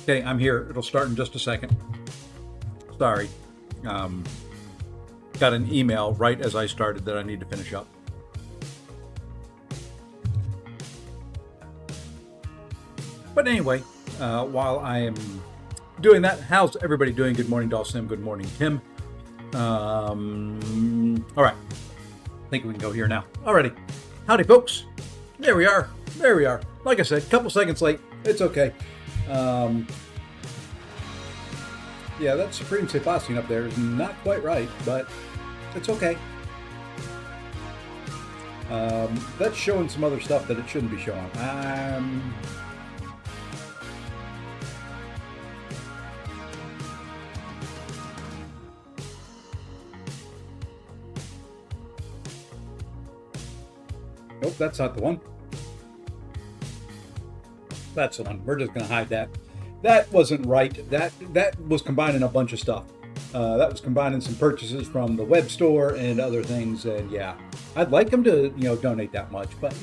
Okay, I'm here. It'll start in just a second. Sorry. Got an email right as I started that I need to finish up. But anyway, while I am doing that, how's everybody doing? Good morning, Dawson. Good morning, Tim. All right. I think we can go here now. Alrighty. Howdy, folks. There we are. There we are. Like I said, a couple seconds late. It's okay. Yeah, that Supreme Sebastian up there is not quite right, but it's okay. That's showing some other stuff that it shouldn't be showing. Nope, that's not the one. That's the one. We're just going to hide that. That wasn't right. That was combining a bunch of stuff. That was combining some purchases from the web store and other things. And yeah, I'd like them to, donate that much, but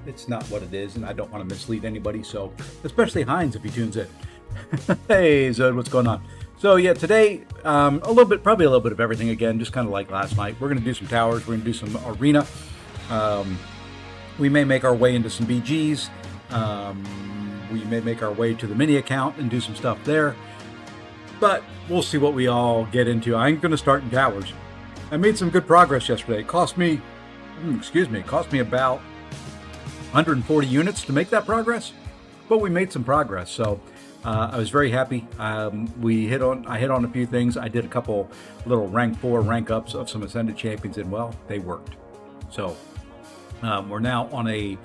it's not what it is, and I don't want to mislead anybody. So, especially Heinz if he tunes in. Hey, Zod, what's going on? So yeah, today probably a little bit of everything again, just kind of like last night. We're going to do some towers. We're going to do some arena. We may make our way into some BGs. We may make our way to the mini account and do some stuff there. But we'll see what we all get into. I'm going to start in towers. I made some good progress yesterday. It cost me about 140 units to make that progress. But we made some progress. So I was very happy. I hit on a few things. I did a couple little rank 4 rank ups of some Ascended champions, and well, they worked. So we're now on a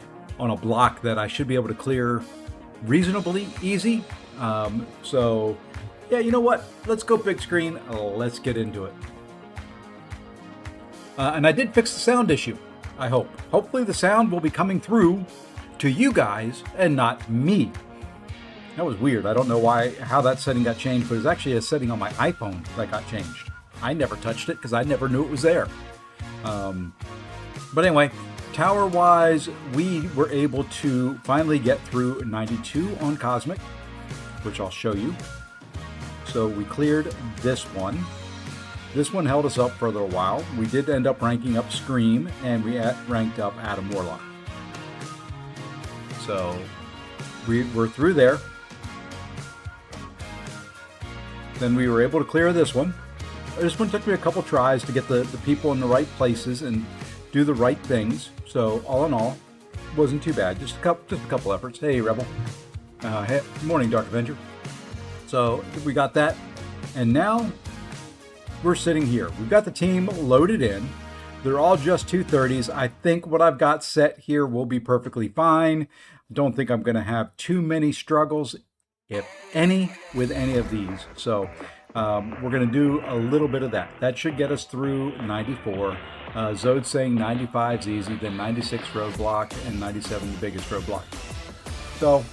block that I should be able to clear reasonably easy. So yeah, you know what? Let's go big screen. Let's get into it. And I did fix the sound issue. I hope. Hopefully the sound will be coming through to you guys and not me. That was weird. I don't know how that setting got changed, but it's actually a setting on my iPhone that got changed. I never touched it because I never knew it was there. But anyway, tower-wise, we were able to finally get through 92 on Cosmic, which I'll show you. So we cleared this one. This one held us up for a little while. We did end up ranking up Scream, and we ranked up Adam Warlock. So we're through there. Then we were able to clear this one. This one took me a couple tries to get the people in the right places and do the right things. So all in all, wasn't too bad. Just a couple efforts. Hey, Rebel. Hey, morning, Dark Avenger. So we got that, and now we're sitting here. We've got the team loaded in. They're all just 230s. I think what I've got set here will be perfectly fine. Don't think I'm going to have too many struggles, if any, with any of these. So we're going to do a little bit of that. That should get us through 94. Zod's saying 95 is easy, then 96 roadblock, and 97 the biggest roadblock. So,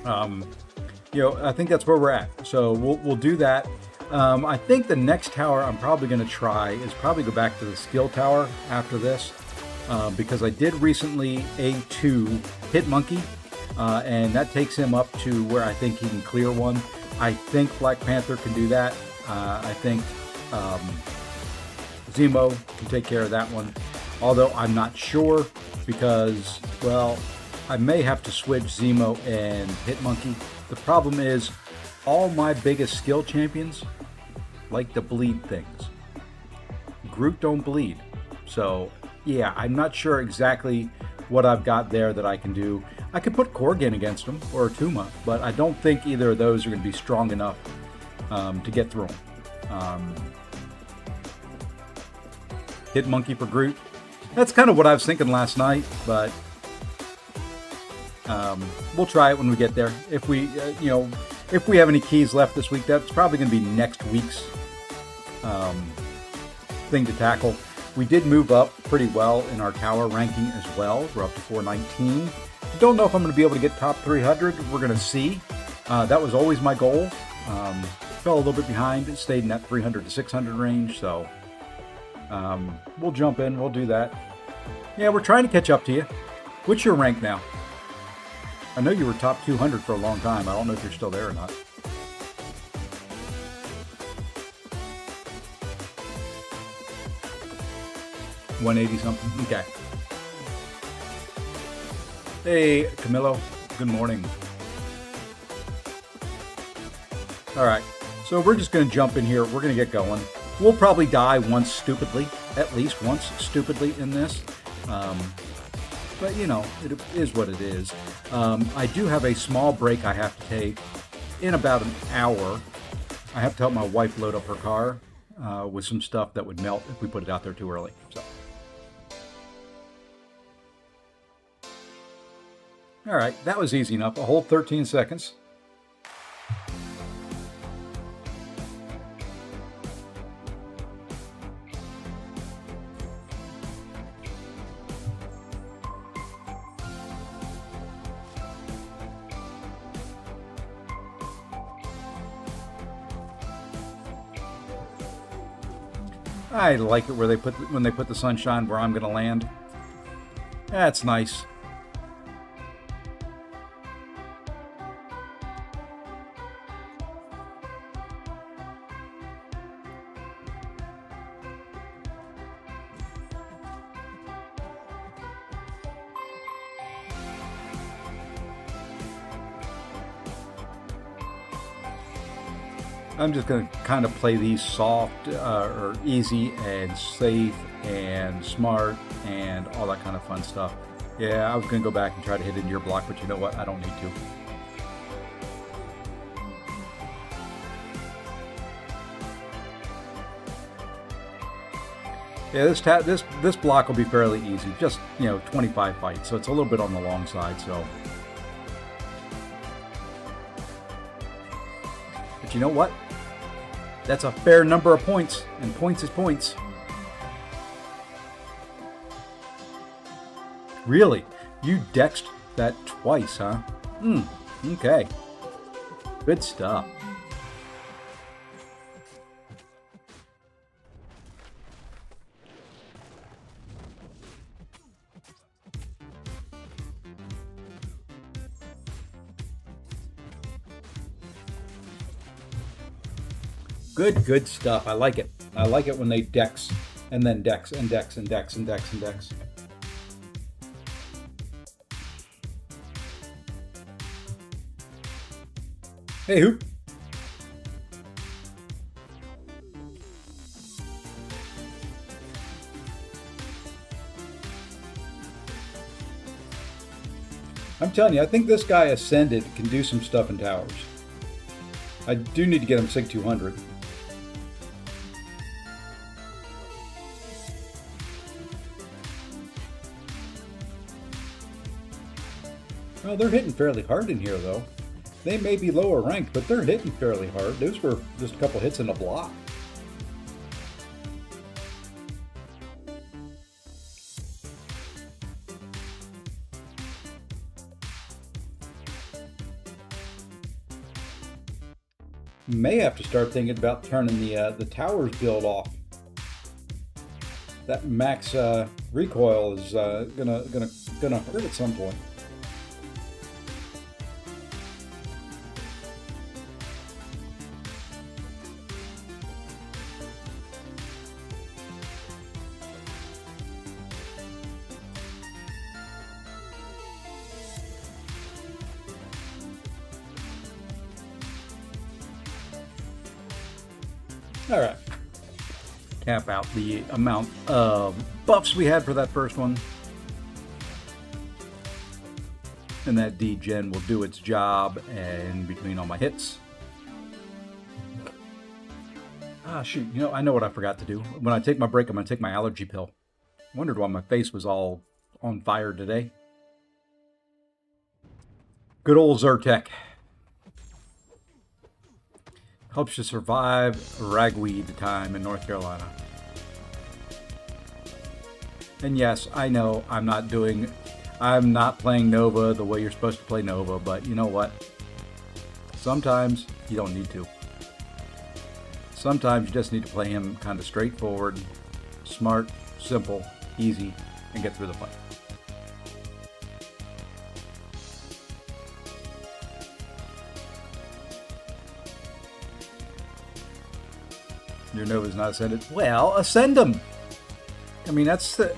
I think that's where we're at. So we'll do that. I think the next tower I'm probably going to try is probably go back to the skill tower after this, because I did recently A2 Hit Monkey, and that takes him up to where I think he can clear one. I think Black Panther can do that. I think Zemo can take care of that one, although I'm not sure because, well, I may have to switch Zemo and Hit Monkey. The problem is all my biggest skill champions like to bleed things. Groot don't bleed. So yeah, I'm not sure exactly what I've got there that I can do. I could put Korgan against him or Tuma, but I don't think either of those are going to be strong enough to get through them. Hit Monkey for Groot. That's kind of what I was thinking last night, but we'll try it when we get there. If we, if we have any keys left this week, that's probably going to be next week's thing to tackle. We did move up pretty well in our tower ranking as well. We're up to 419. Don't know if I'm going to be able to get top 300. We're going to see. That was always my goal. Fell a little bit behind. It stayed in that 300 to 600 range. So we'll jump in. We'll do that. Yeah, we're trying to catch up to you. What's your rank now? I know you were top 200 for a long time. I don't know if you're still there or not. $180 something. Okay. Hey, Camilo. Good morning. All right. So we're just going to jump in here. We're going to get going. We'll probably die once stupidly, at least once stupidly in this. But, you know, it is what it is. I do have a small break I have to take in about an hour. I have to help my wife load up her car with some stuff that would melt if we put it out there too early. So, all right, that was easy enough. A whole 13 seconds. I like it where they put when they put the sunshine where I'm going to land. That's nice. I'm just going to kind of play these soft or easy and safe and smart and all that kind of fun stuff. Yeah, I was going to go back and try to hit into your block, but you know what? I don't need to. Yeah, this block will be fairly easy. Just, 25 fights, so it's a little bit on the long side. So, but you know what? That's a fair number of points, and points is points. Really? You dexed that twice, huh? Okay. Good stuff. Good stuff. I like it. I like it when they dex and then dex and dex and dex and dex and dex. Hey, Hoop. I'm telling you, I think this guy Ascended can do some stuff in towers. I do need to get him Sig 200. Well, they're hitting fairly hard in here, though. They may be lower ranked, but they're hitting fairly hard. Those were just a couple hits in a block. May have to start thinking about turning the towers build off. That max recoil is gonna hurt at some point. All right. Cap out the amount of buffs we had for that first one. And that D-Gen will do its job and between all my hits. Ah, shoot. I know what I forgot to do. When I take my break, I'm going to take my allergy pill. Wondered why my face was all on fire today. Good old Zyrtec. Helps you survive ragweed time in North Carolina. And yes, I know I'm not playing Nova the way you're supposed to play Nova, but you know what? Sometimes you don't need to. Sometimes you just need to play him kind of straightforward, smart, simple, easy, and get through the fight. Your Nova's not ascended. Well, ascend them. I mean, that's the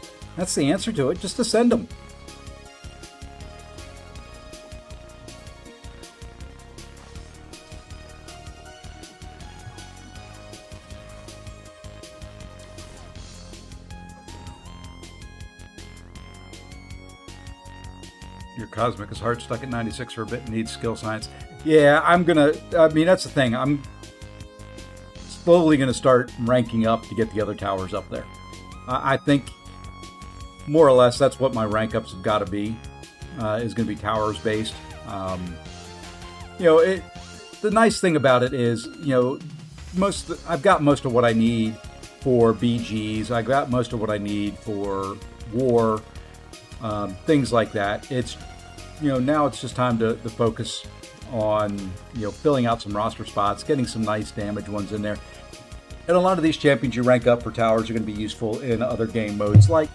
answer to it. Just ascend them. Your Cosmic is hard stuck at 96 for a bit and needs skill science. Yeah, I mean, that's the thing. I'm slowly going to start ranking up to get the other towers up there. I think more or less that's what my rank ups have got to be, is going to be towers based. The nice thing about it is, I've got most of what I need for BGs. I got most of what I need for war, things like that. It's, now it's just time to focus on, filling out some roster spots, getting some nice damage ones in there. And a lot of these champions you rank up for towers are going to be useful in other game modes like,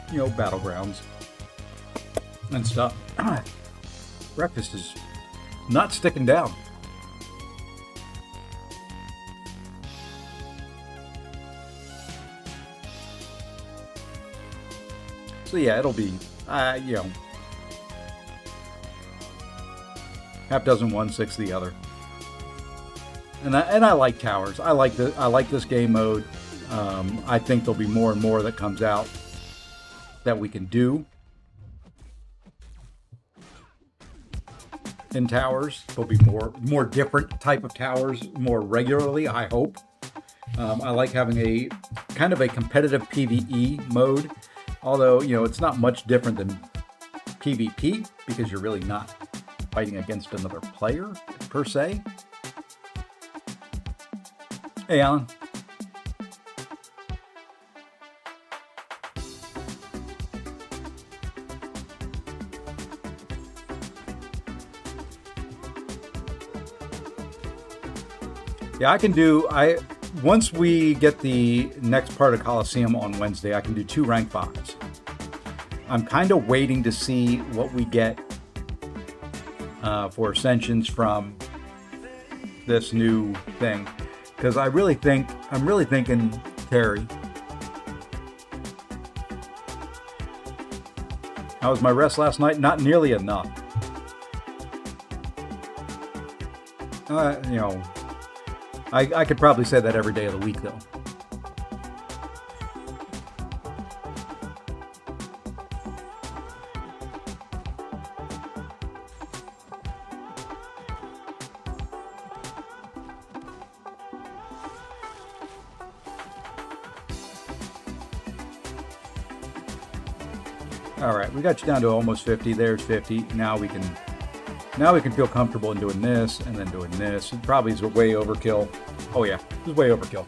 battlegrounds and stuff. Breakfast is not sticking down. So yeah, it'll be, half dozen one, six the other. And I like towers. I like this game mode. I think there'll be more and more that comes out that we can do in towers. There'll be more different type of towers more regularly, I hope. I like having a kind of a competitive PvE mode, although it's not much different than PvP because you're really not fighting against another player per se. Hey, Alan. Yeah, once we get the next part of Coliseum on Wednesday, I can do 2 rank 5s. I'm kind of waiting to see what we get for ascensions from this new thing. Because I'm really thinking Terry. How was my rest last night? Not nearly enough. I could probably say that every day of the week, though. All right, we got you down to almost 50. There's 50. Now we can feel comfortable in doing this and then doing this. It probably is way overkill. Oh yeah, it's way overkill.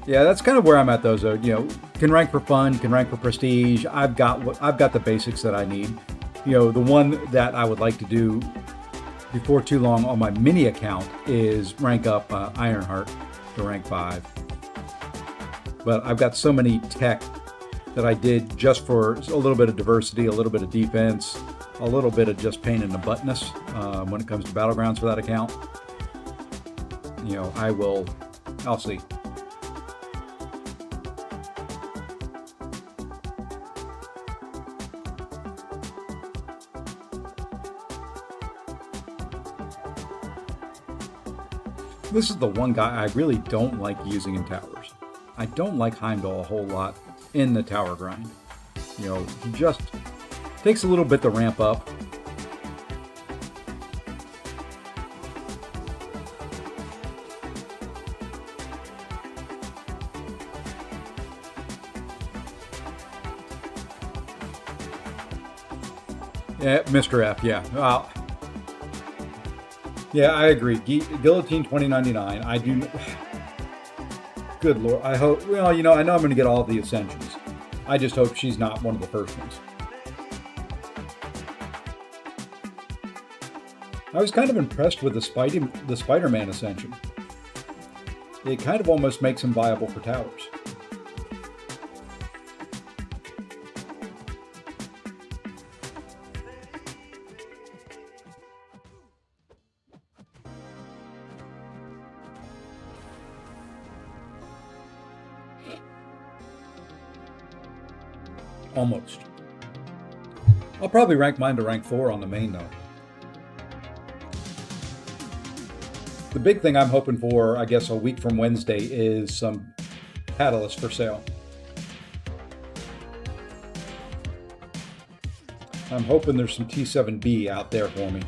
Yeah, that's kind of where I'm at though. So, can rank for fun, can rank for prestige. I've got the basics that I need. The one that I would like to do before too long on my mini account is rank up Ironheart to rank 5. But I've got so many tech that I did just for a little bit of diversity, a little bit of defense, a little bit of just pain in the buttness when it comes to battlegrounds for that account. I'll see. This is the one guy I really don't like using in towers. I don't like Heimdall a whole lot in the tower grind. He just takes a little bit to ramp up. Yeah, Mr. F, yeah. Yeah, I agree. Guillotine 2099. I do. Good Lord. I hope. Well, I know I'm going to get all of the ascensions. I just hope she's not one of the first ones. I was kind of impressed with the Spider-Man ascension. It kind of almost makes him viable for towers. Almost. I'll probably rank mine to rank 4 on the main, though. The big thing I'm hoping for, I guess, a week from Wednesday is some catalyst for sale. I'm hoping there's some T7B out there for me.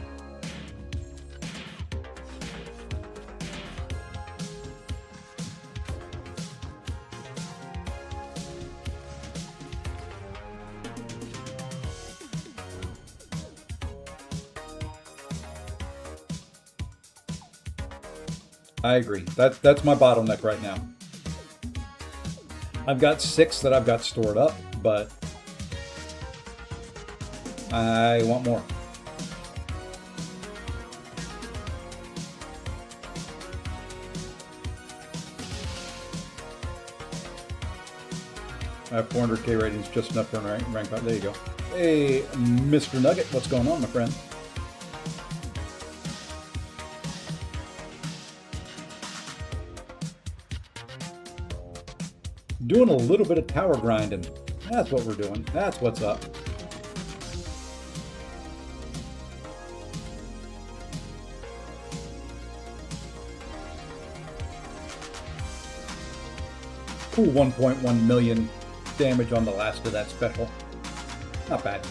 I agree. That's my bottleneck right now. I've got 6 that I've got stored up, but I want more. I have 400k ratings, just enough for rank 5. There you go. Hey, Mr. Nugget, what's going on, my friend? Doing a little bit of tower grinding. That's what we're doing. That's what's up. Cool 1.1 million damage on the last of that special. Not bad.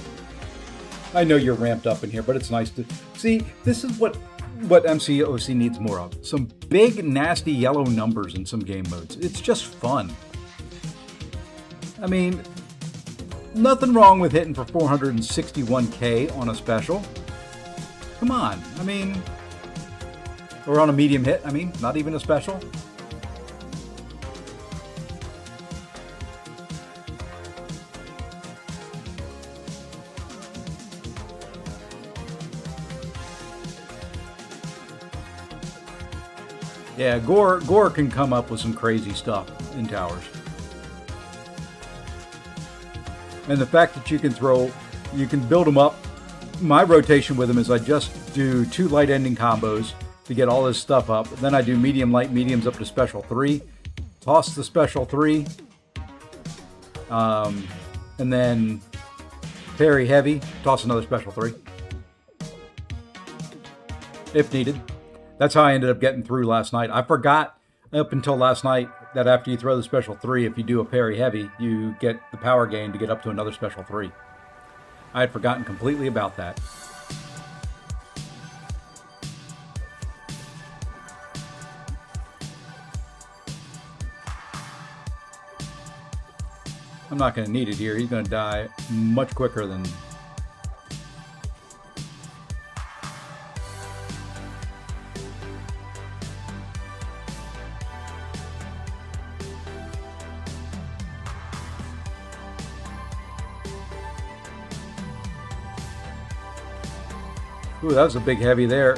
I know you're ramped up in here, but it's nice to see. This is what MCOC needs more of. Some big, nasty yellow numbers in some game modes. It's just fun. I mean, nothing wrong with hitting for 461k on a special. Come on. I mean, or on a medium hit. I mean, not even a special. Yeah, Gore can come up with some crazy stuff in towers. And the fact that you can build them up. My rotation with them is I just do 2 light ending combos to get all this stuff up. Then I do medium, light, mediums up to special 3. Toss the special 3. And then parry heavy. Toss another special 3. If needed. That's how I ended up getting through last night. I forgot up until last night that after you throw the special 3, if you do a parry heavy, you get the power gain to get up to another special 3. I had forgotten completely about that. I'm not going to need it here. He's going to die much quicker than... Ooh, that was a big heavy there.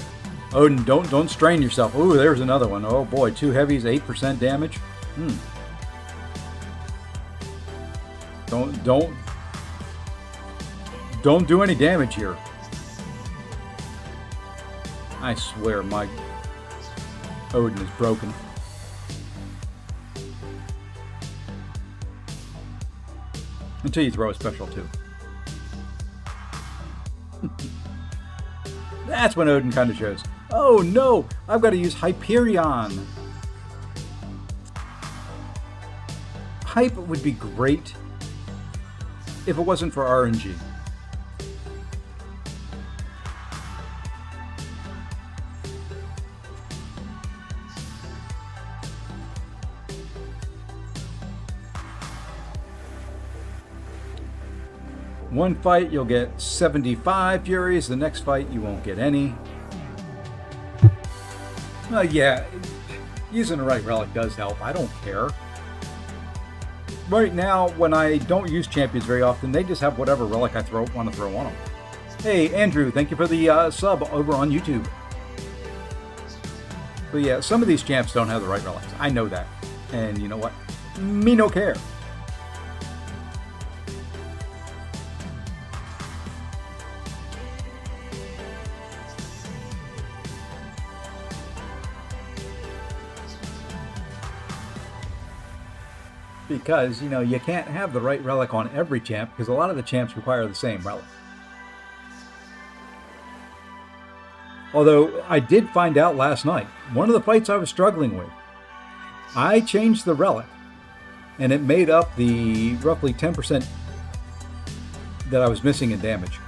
Odin, don't strain yourself. Ooh, there's another one. Oh boy, 2 heavies, 8% damage. Don't do any damage here. I swear my Odin is broken. Until you throw a special 2. That's when Odin kind of shows. Oh no, I've got to use Hyperion. Hype would be great if it wasn't for RNG. One fight you'll get 75 Furies, the next fight you won't get any. Yeah, using the right relic does help. I don't care. Right now, when I don't use champions very often, they just have whatever relic I want to throw on them. Hey, Andrew, thank you for the sub over on YouTube. But yeah, some of these champs don't have the right relics. I know that. And you know what? Me no care. because, you know, you can't have the right relic on every champ because a lot of the champs require the same relic. Although I did find out last night, one of the fights I was struggling with, I changed the relic and it made up the roughly 10% that I was missing in damage.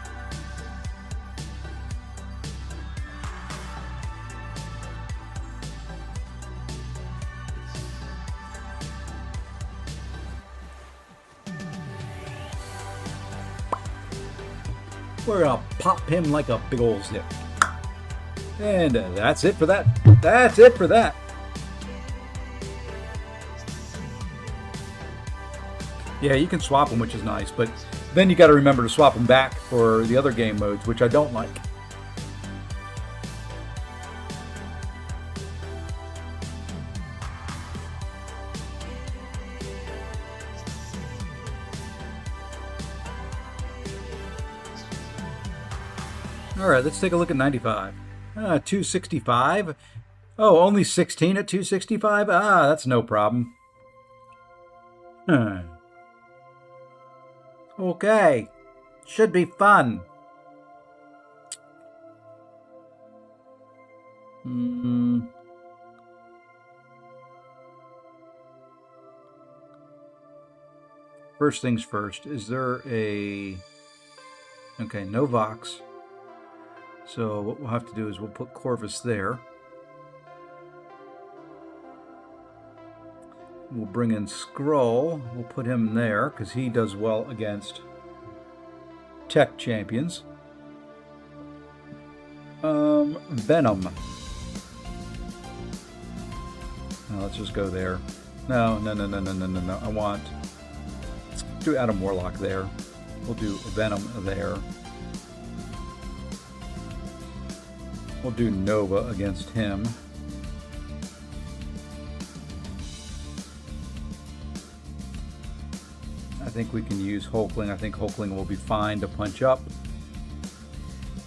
We're gonna pop him like a big old zip. And that's it for that. That's it for that. Yeah, you can swap them, which is nice, but then you got to remember to swap them back for the other game modes, which I don't like. All right, let's take a look at 95. 265. Oh, only 16 at 265? Ah, that's no problem. Okay. Should be fun. First things first. Is there a... Okay, no Vox. So what we'll have to do is we'll put Corvus there. We'll bring in Skrull. We'll put him there because he does well against tech champions. Venom. No, let's just go there. No. I want... Let's do Adam Warlock there. We'll do Venom there. We'll do Nova against him. I think we can use Hulkling. I think Hulkling will be fine to punch up.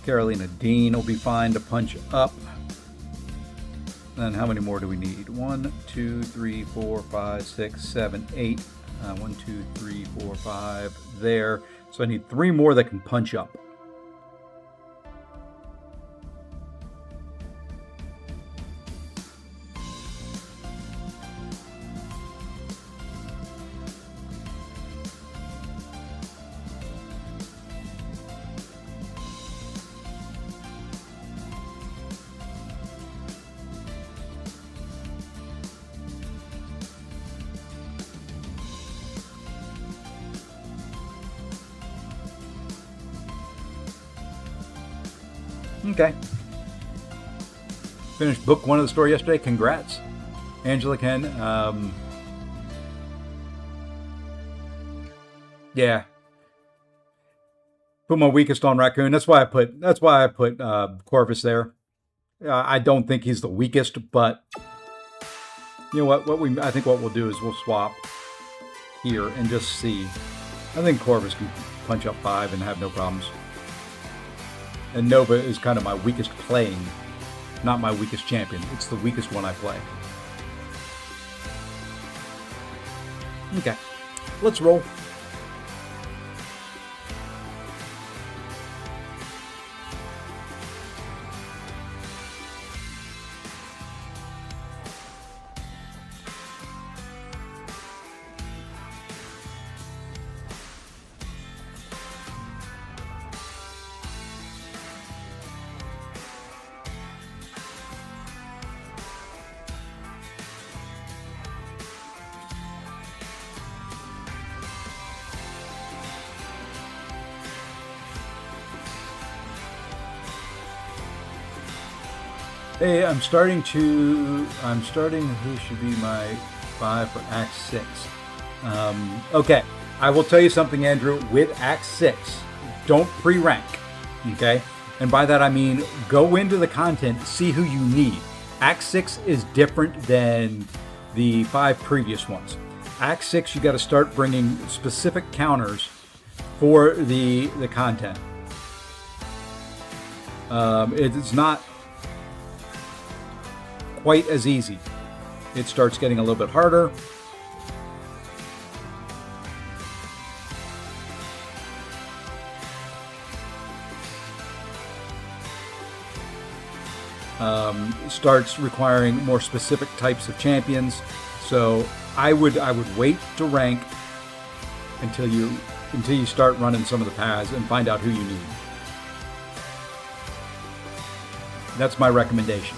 Carolina Dean will be fine to punch up. And how many more do we need? 1, 2, 3, 4, 5, 6, 7, 8. 1, 2, 3, 4, 5 there. So I need 3 more that can punch up. Okay. Finished book 1 of the story yesterday. Congrats, Angela Ken. Yeah. Put my weakest on Raccoon. That's why I put Corvus there. I don't think he's the weakest, but you know what? I think what we'll do is we'll swap here and just see. I think Corvus can punch up 5 and have no problems. And Nova is kind of my weakest playing, not my weakest champion. It's the weakest one I play. Okay, let's roll. Hey, I'm starting who should be my 5 for Act 6. Okay, I will tell you something, Andrew. With Act 6, don't pre-rank, okay? And by that I mean go into the content, see who you need. Act 6 is different than the 5 previous ones. Act 6, you got to start bringing specific counters for the content. It's not quite as easy. It starts getting a little bit harder. starts requiring more specific types of champions. So I would wait to rank until you start running some of the paths and find out who you need. That's my recommendation.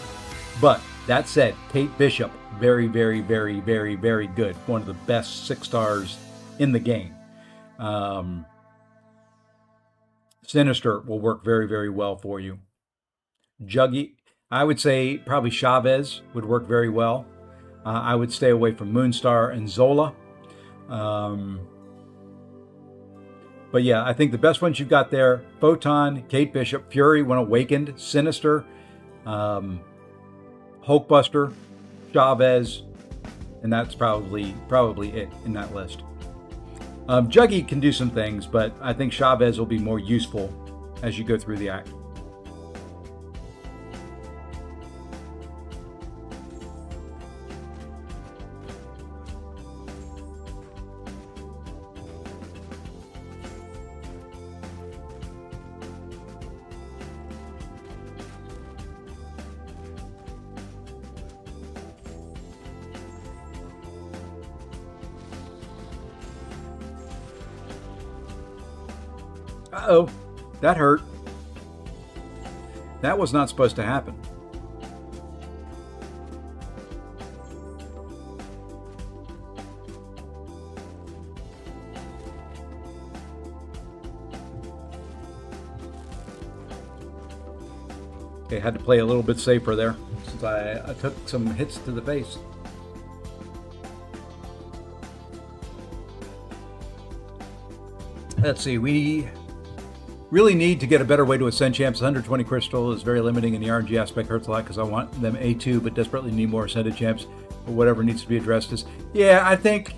But that said, Kate Bishop, very, very, very, very, very good. One of the best 6 stars in the game. Sinister will work very, very well for you. Juggy, I would say probably Chavez would work very well. I would stay away from Moonstar and Zola. But yeah, I think the best ones you've got there, Photon, Kate Bishop, Fury when awakened, Sinister, Hulkbuster, Chavez, and that's probably it in that list. Juggy can do some things, but I think Chavez will be more useful as you go through the act. Uh-oh, that hurt. That was not supposed to happen. Okay, had to play a little bit safer there since I took some hits to the face. Let's see, we really need to get a better way to ascend champs. 120 crystal is very limiting, and the RNG aspect hurts a lot because I want them A2, but desperately need more ascended champs. But whatever needs to be addressed is, yeah, I think,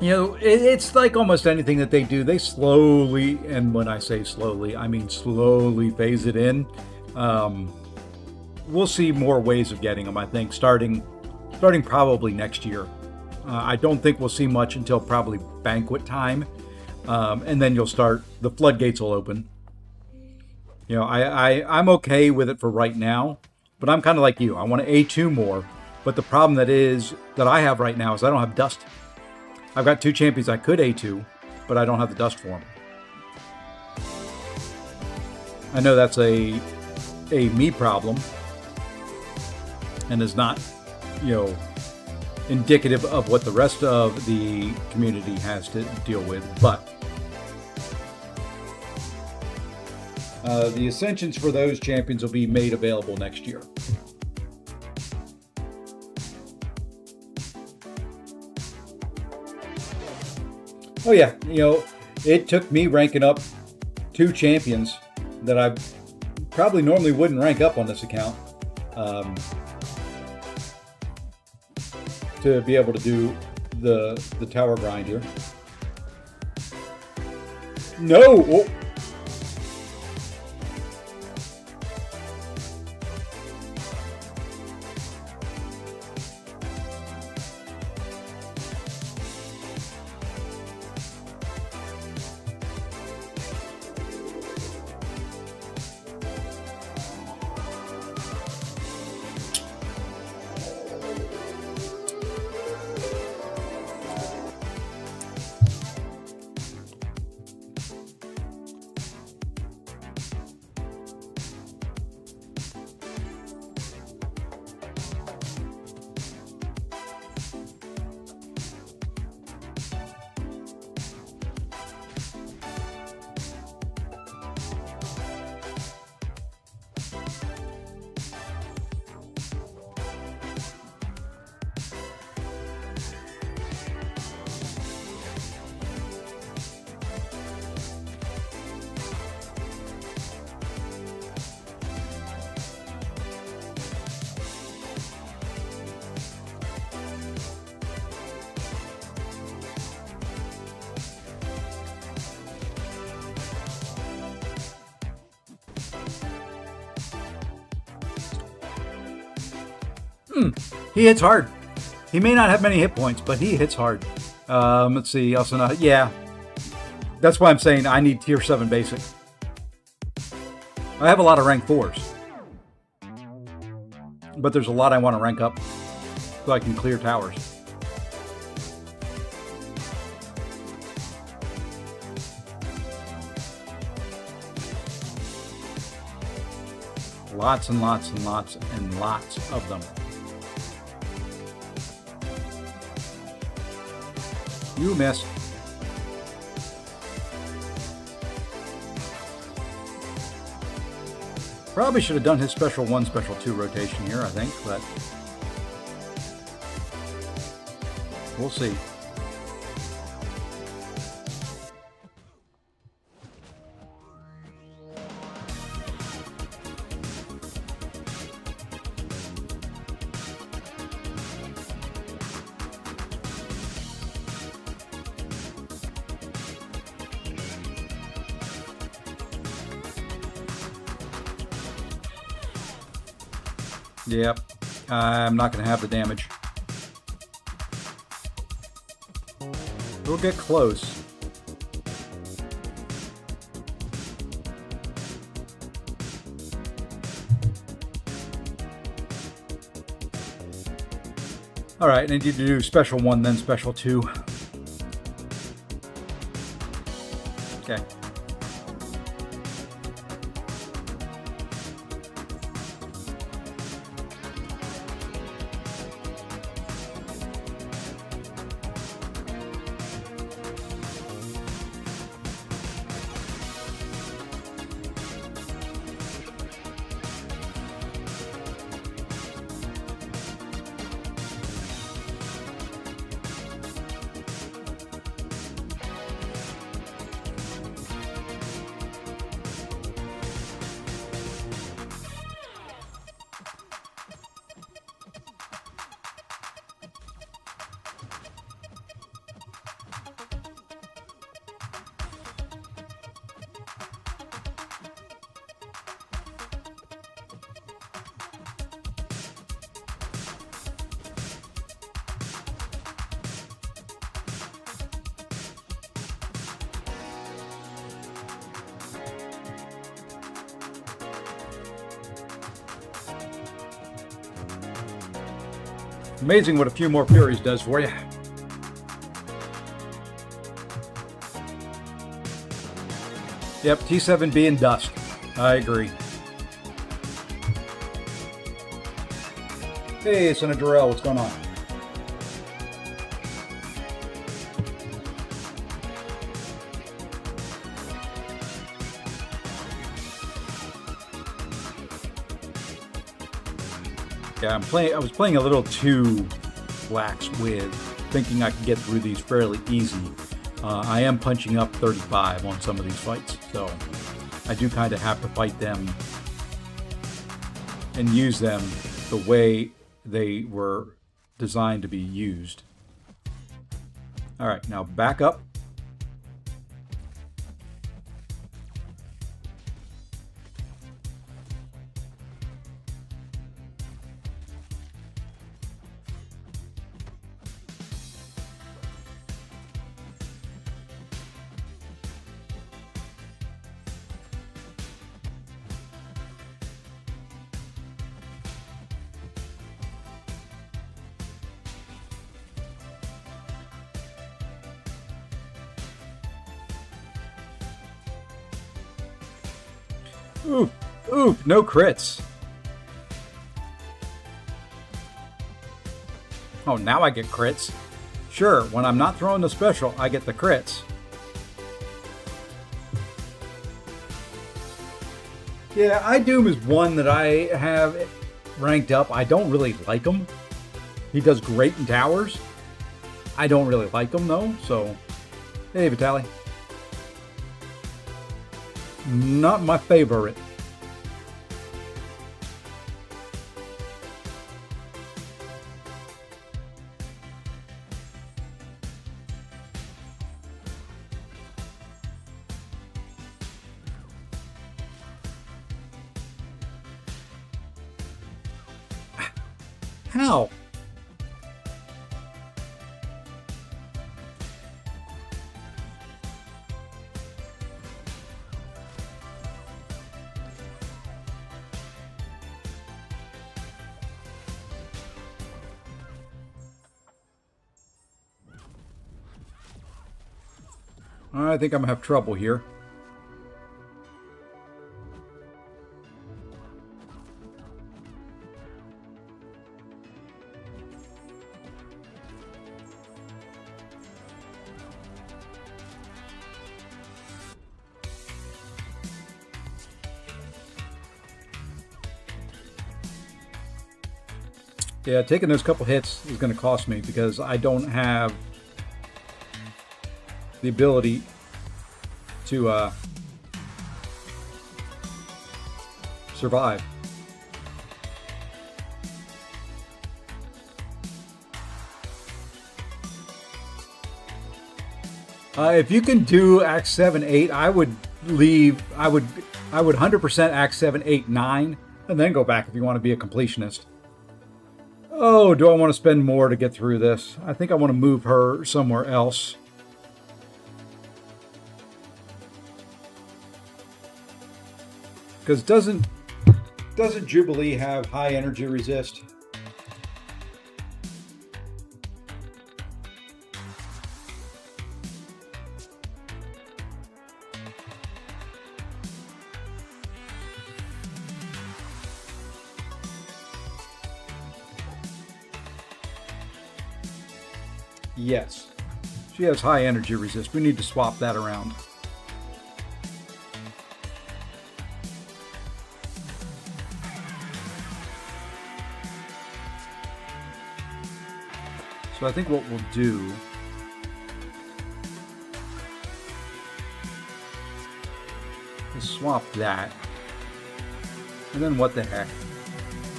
it's like almost anything that they do. They slowly, and when I say slowly, I mean slowly phase it in. We'll see more ways of getting them, I think, starting probably next year. I don't think we'll see much until probably banquet time. And then the floodgates will open. I'm okay with it for right now, but I'm kind of like you. I want to A2 more, but the problem that I have right now is I don't have dust. I've got 2 champions I could A2, but I don't have the dust for them. I know that's a me problem and is not, indicative of what the rest of the community has to deal with, but the ascensions for those champions will be made available next year. Oh yeah, it took me ranking up 2 champions that I probably normally wouldn't rank up on this account to be able to do the tower grind here. No! Oh. He hits hard. He may not have many hit points, but he hits hard. Let's see. Also not. Yeah. That's why I'm saying I need tier 7 basic. I have a lot of rank 4s. But there's a lot I want to rank up so I can clear towers. Lots and lots and lots and lots of them. You missed. Probably should have done his special 1, special 2 rotation here, I think, but we'll see. Yep, I'm not going to have the damage. We'll get close. All right, I need to do special 1, then special 2. Okay. Amazing what a few more Furies does for you. Yep, T7B and Dusk. I agree. Hey, Senator Durrell, what's going on? Yeah, I was playing a little too lax with thinking I could get through these fairly easy. I am punching up 35 on some of these fights, so I do kind of have to fight them and use them the way they were designed to be used. All right, now back up. Ooh, ooh, no crits. Oh, now I get crits. Sure, when I'm not throwing the special, I get the crits. Yeah, iDoom is one that I have ranked up. I don't really like him. He does great in towers. I don't really like him, though, so... Hey, Vitaly. Not my favorite. How? I think I'm going to have trouble here. Yeah, taking those couple hits is going to cost me because I don't have the ability to survive. If you can do Act 7, 8, I would leave. I would 100% Act 7, 8, 9, and then go back if you want to be a completionist. Oh, do I want to spend more to get through this? I think I want to move her somewhere else. Because doesn't Jubilee have high energy resist? Yes. She has high energy resist. We need to swap that around. So I think what we'll do is swap that. And then what the heck?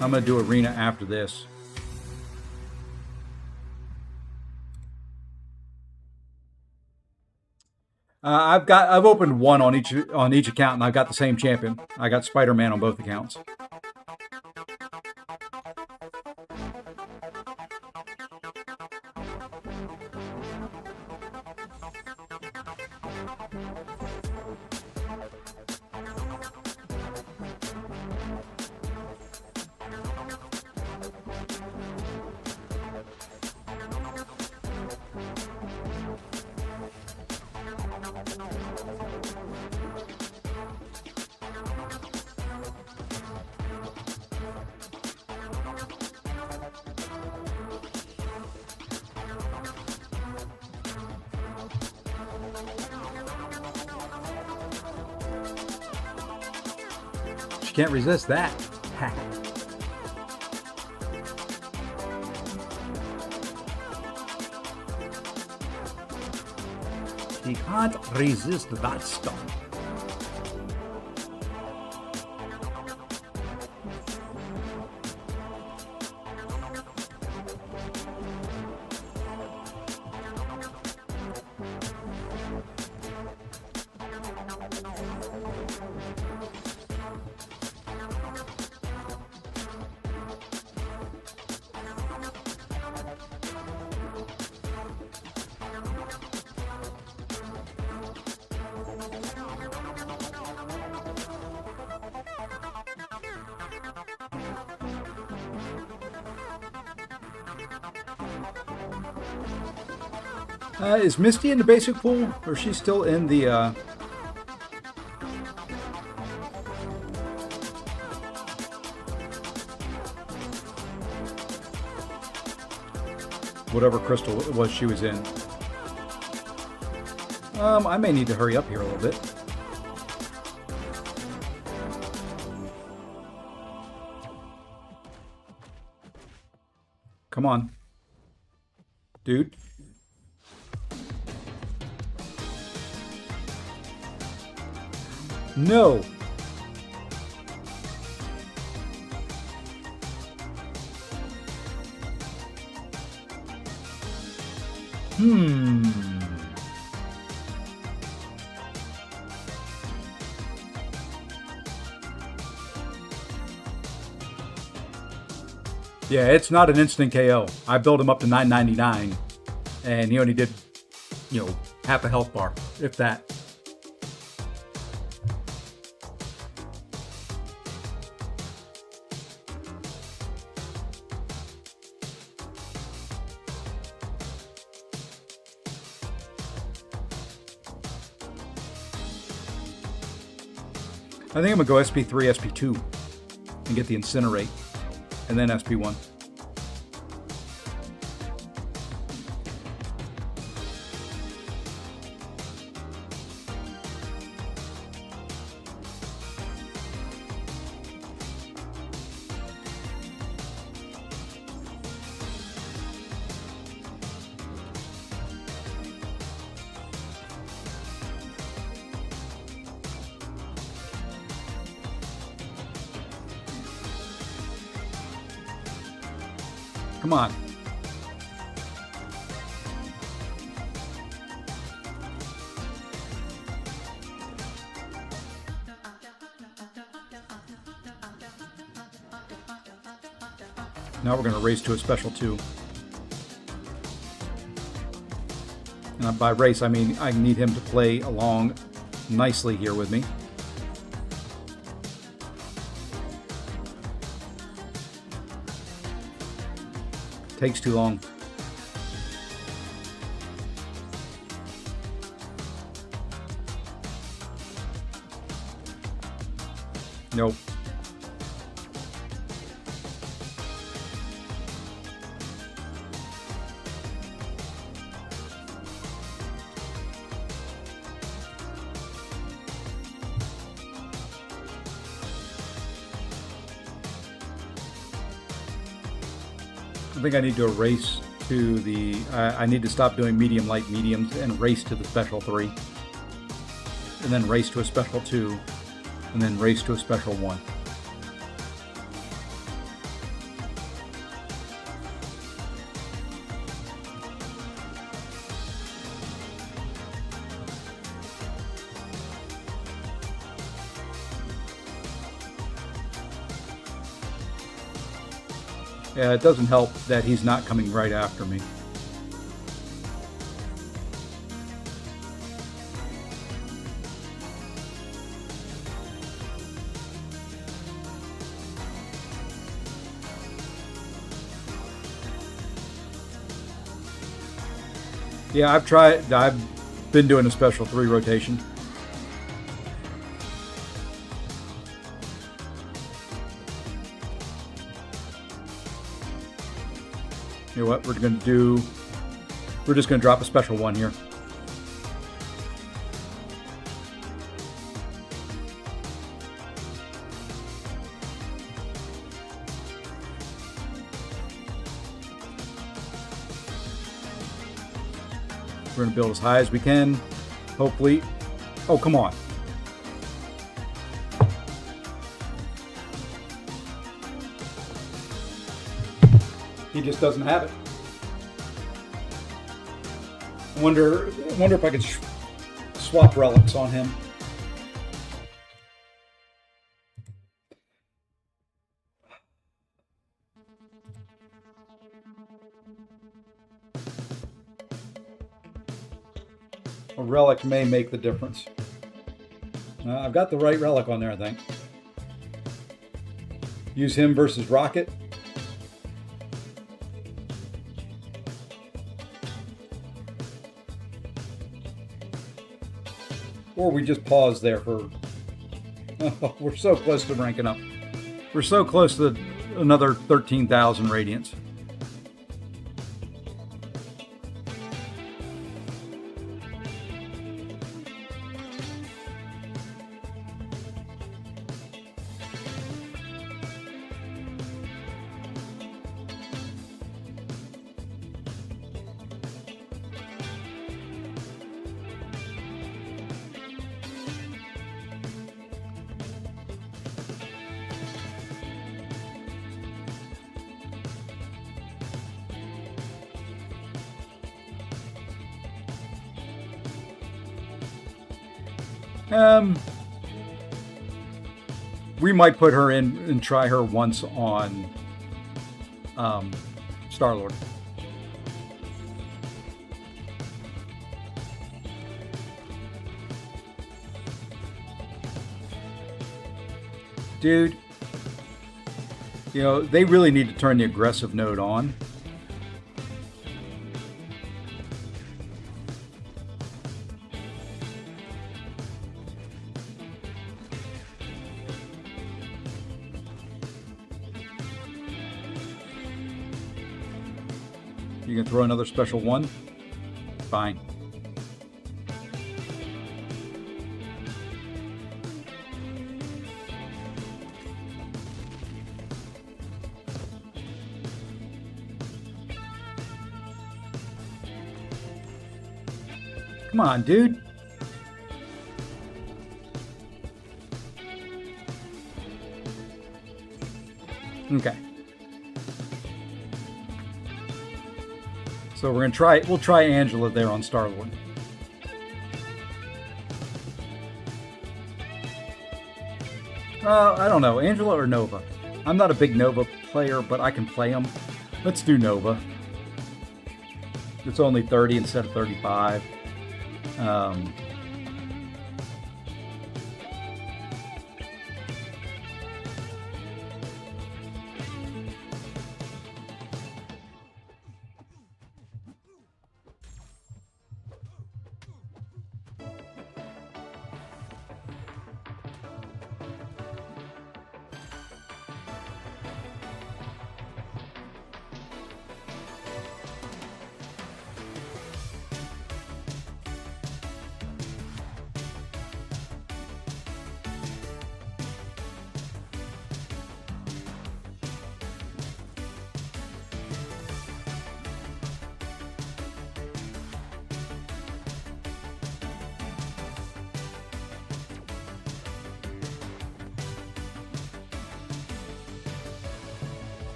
I'm going to do arena after this. I've opened one on each account, and I've got the same champion. I got Spider-Man on both accounts. Can't resist that. Ha. He can't resist that stuff. Is Misty in the basic pool, or is she still in the whatever crystal it was she was in? I may need to hurry up here a little bit. Come on, dude. No. Yeah, it's not an instant KO. I built him up to 999, and he only did, half a health bar, if that. I think I'm going to go SP3, SP2 and get the Incinerate, and then SP1. Come on. Now we're going to race to a special 2. And by race, I mean I need him to play along nicely here with me. Takes too long. Nope. I think I need to race to the, I need to stop doing medium, light, mediums and race to the special 3. And then race to a special 2. And then race to a special 1. Yeah, it doesn't help that he's not coming right after me. Yeah, I've been doing a special 3 rotation. You know what we're going to do? We're just going to drop a special 1 here. We're going to build as high as we can, hopefully. Oh, come on. He just doesn't have it. I wonder if I could swap relics on him. A relic may make the difference. I've got the right relic on there, I think. Use him versus Rocket. Or we just pause there for... Oh, we're so close to ranking up. We're so close to another 13,000 radiance. We might put her in and try her once on Star-Lord. Dude, you know, they really need to turn the aggressive node on. You can throw another special 1? Fine. Come on, dude. Okay. So we'll try Angela there on Star-Lord. I don't know, Angela or Nova? I'm not a big Nova player, but I can play them. Let's do Nova. It's only 30 instead of 35.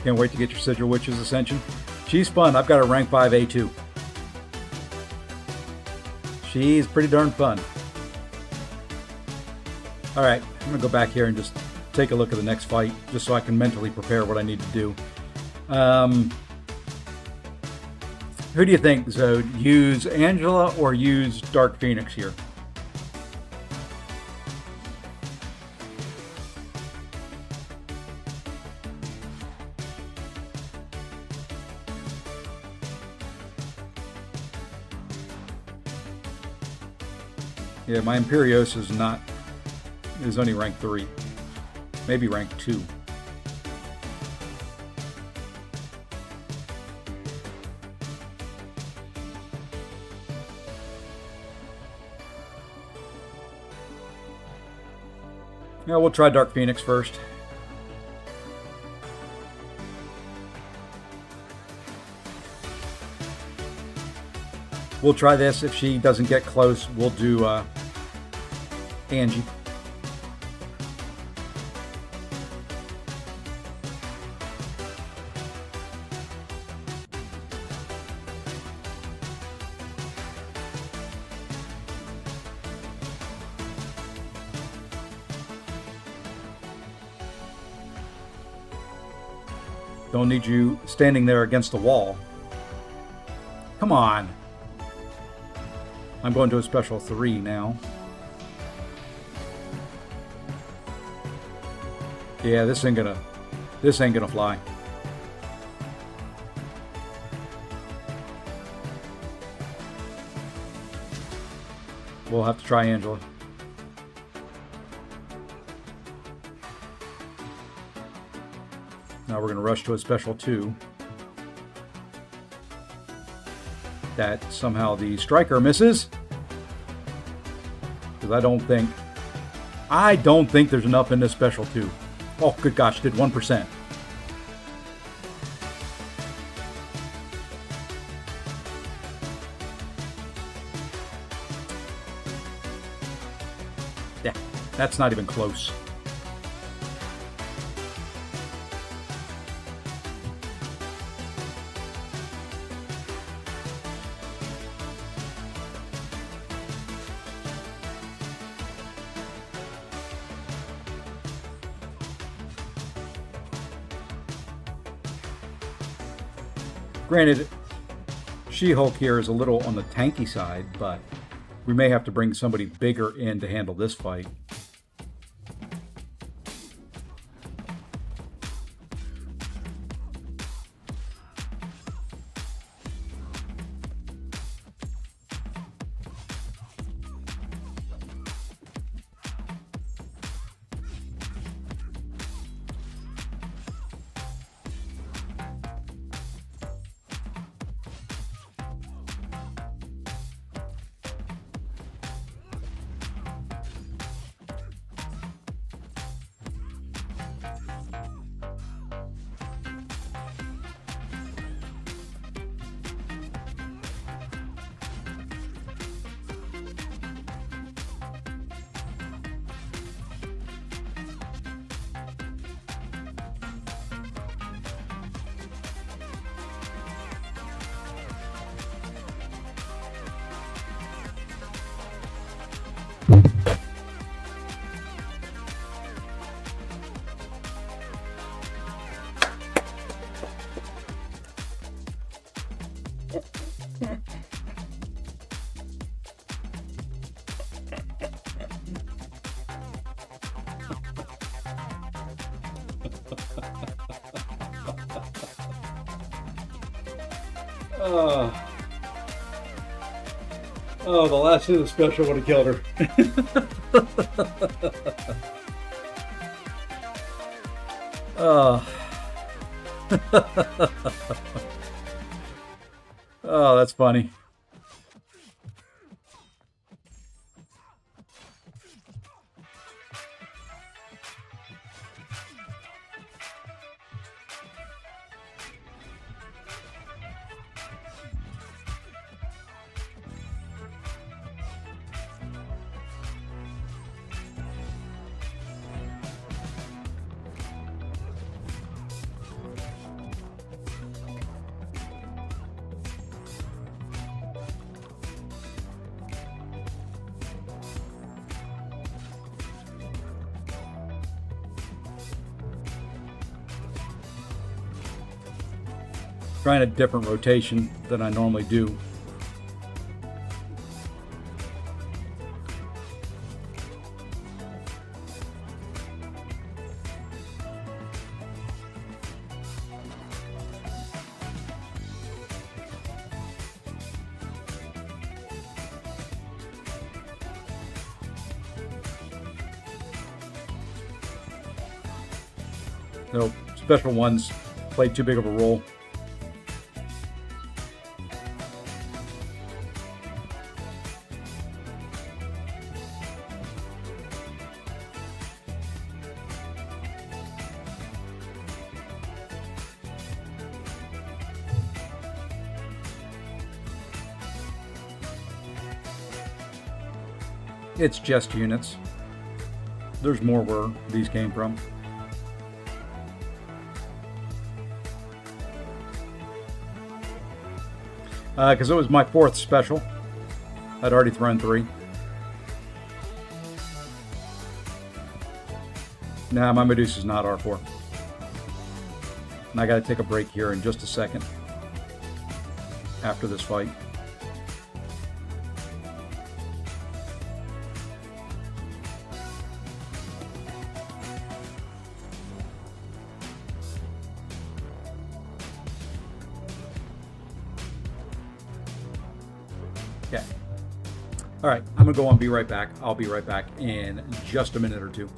Can't wait to get your Sigil Witch's Ascension. She's fun. I've got a rank 5 A2. She's pretty darn fun. Alright, I'm going to go back here and just take a look at the next fight, just so I can mentally prepare what I need to do. Who do you think, Zode? Use Angela or use Dark Phoenix here? Yeah, my Imperios is only rank 3. Maybe rank 2. Yeah, we'll try Dark Phoenix first. We'll try this. If she doesn't get close, we'll do Angie. Don't need you standing there against the wall. Come on. I'm going to a special 3 now. Yeah, this ain't gonna fly. We'll have to try Angela. Now we're gonna rush to a special 2. That somehow the striker misses. Because I don't think there's enough in this special 2. Oh, good gosh, did 1%. Yeah, that's not even close. Granted, She-Hulk here is a little on the tanky side, but we may have to bring somebody bigger in to handle this fight. Oh, the last hit of special would have killed her. Oh. Oh, that's funny. Trying a different rotation than I normally do. No, special ones played too big of a role. It's just units. There's more where these came from. Because it was my 4th special. I'd already thrown 3. Nah, my Medusa's not R4. And I gotta take a break here in just a second after this fight. Okay. All right, I'm gonna go and be right back. I'll be right back in just a minute or two.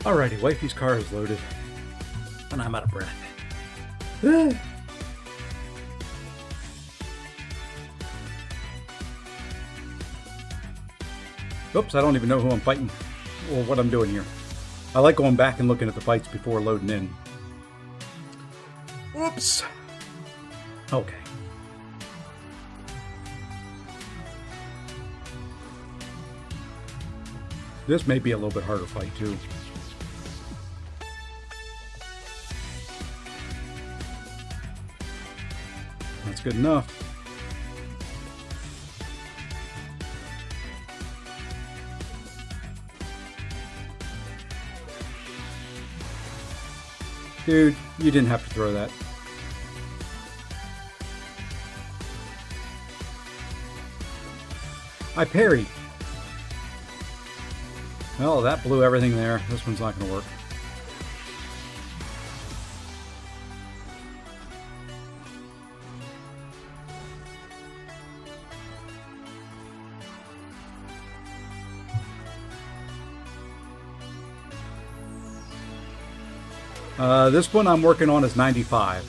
Alrighty, wifey's car is loaded, and I'm out of breath. Oops, I don't even know who I'm fighting or what I'm doing here. I like going back and looking at the fights before loading in. Oops. Okay. This may be a little bit harder fight too. That's good enough. Dude, you didn't have to throw that. I parried. Well, that blew everything there. This one's not going to work. This one I'm working on is 95.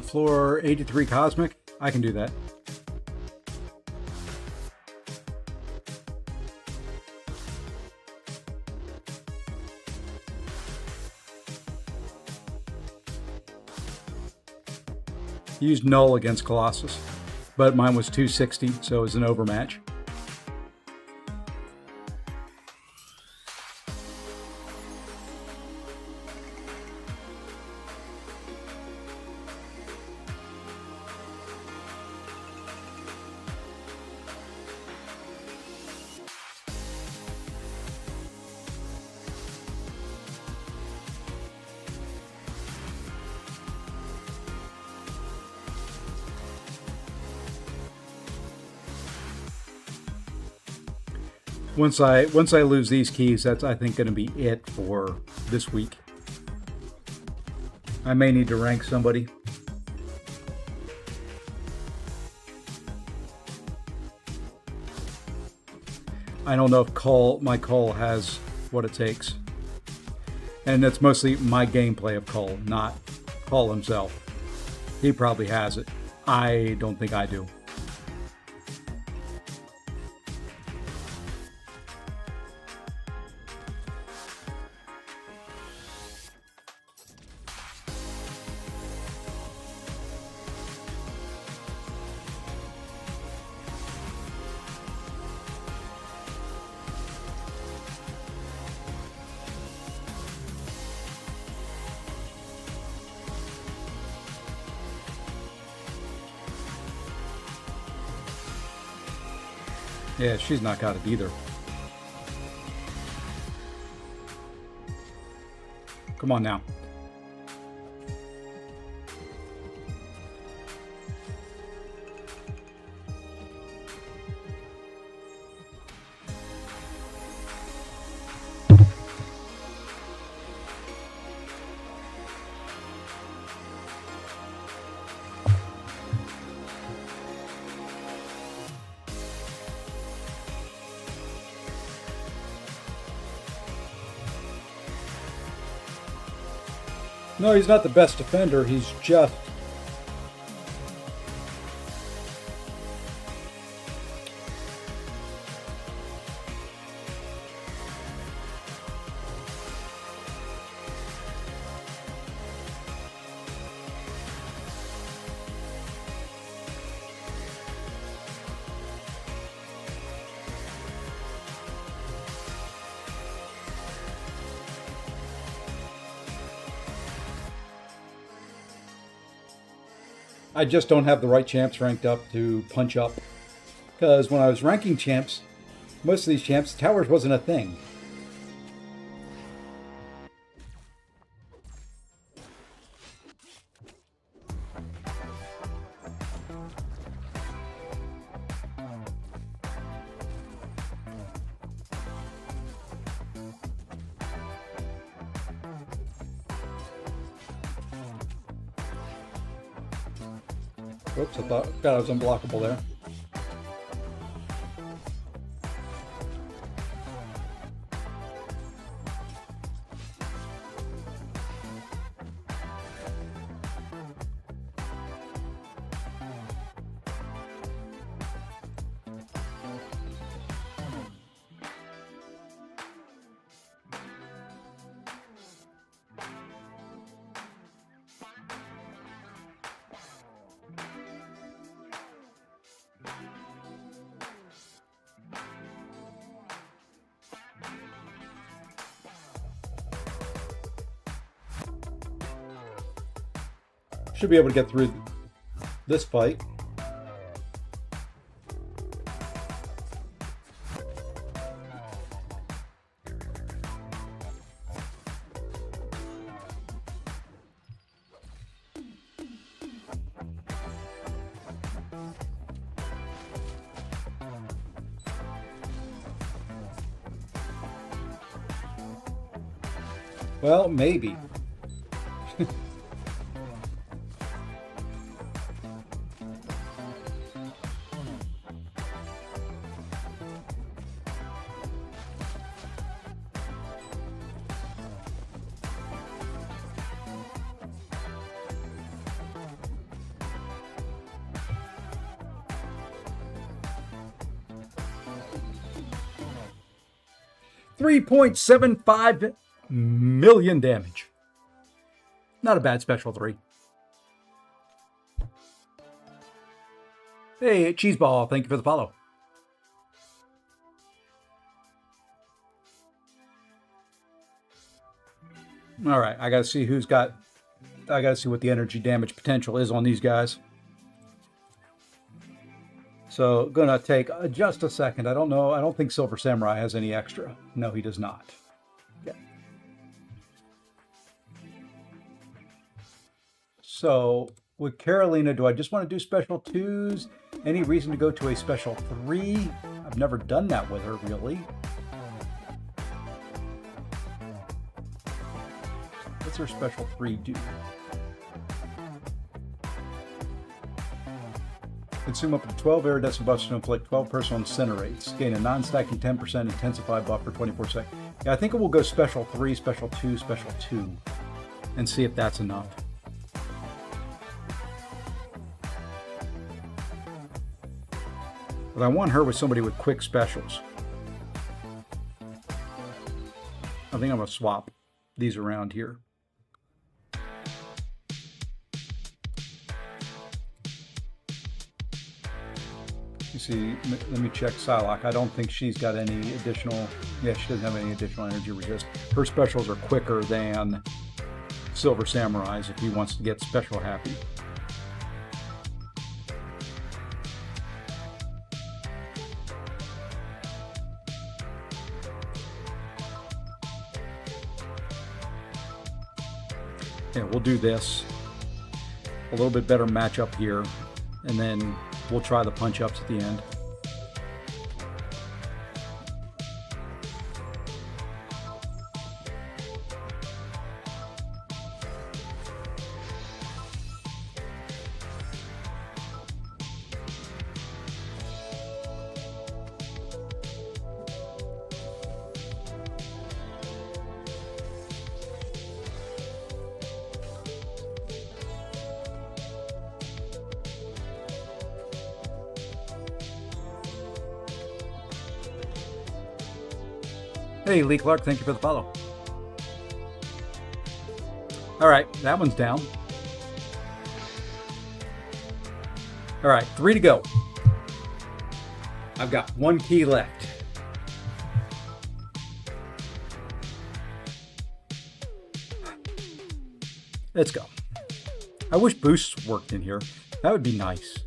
Floor 83 Cosmic. I can do that. Used null against Colossus, but mine was 260, so it was an overmatch. Once I lose these keys, that's I think going to be it for this week. I may need to rank somebody. I don't know if my Cull has what it takes. And that's mostly my gameplay of Cull, not Cull himself. He probably has it. I don't think I do. Yeah, she's not got it either. Come on now. No, he's not the best defender. He's just... I just don't have the right champs ranked up to punch up. Because when I was ranking champs, most of these champs, towers wasn't a thing. Oops, I thought I was unblockable there. Should be able to get through this fight. Well, maybe. $3.75 million damage. Not a bad special 3. Hey, Cheeseball, thank you for the follow. All right, I gotta see who's got. I gotta see what the energy damage potential is on these guys. So, gonna take just a second. I don't know. I don't think Silver Samurai has any extra. No, he does not. Okay. So, with Carolina, do I just want to do special 2s? Any reason to go to a special 3? I've never done that with her, really. What's her special 3 do? Consume up to 12 iridescent buffs to inflict 12 personal incinerates. Gain a non-stacking 10% intensify buff for 24 seconds. Yeah, I think it will go special 3, special 2, special 2. And see if that's enough. But I want her with somebody with quick specials. I think I'm going to swap these around here. You see, let me check Psylocke. I don't think she's got any additional. Yeah, she doesn't have any additional energy resist. Her specials are quicker than Silver Samurai's if he wants to get special happy. Yeah, we'll do this. A little bit better matchup here, and then we'll try the punch-ups at the end. Hey, Lee Clark, thank you for the follow. All right, that one's down. All right, 3 to go. I've got 1 key left. Let's go. I wish boosts worked in here. That would be nice.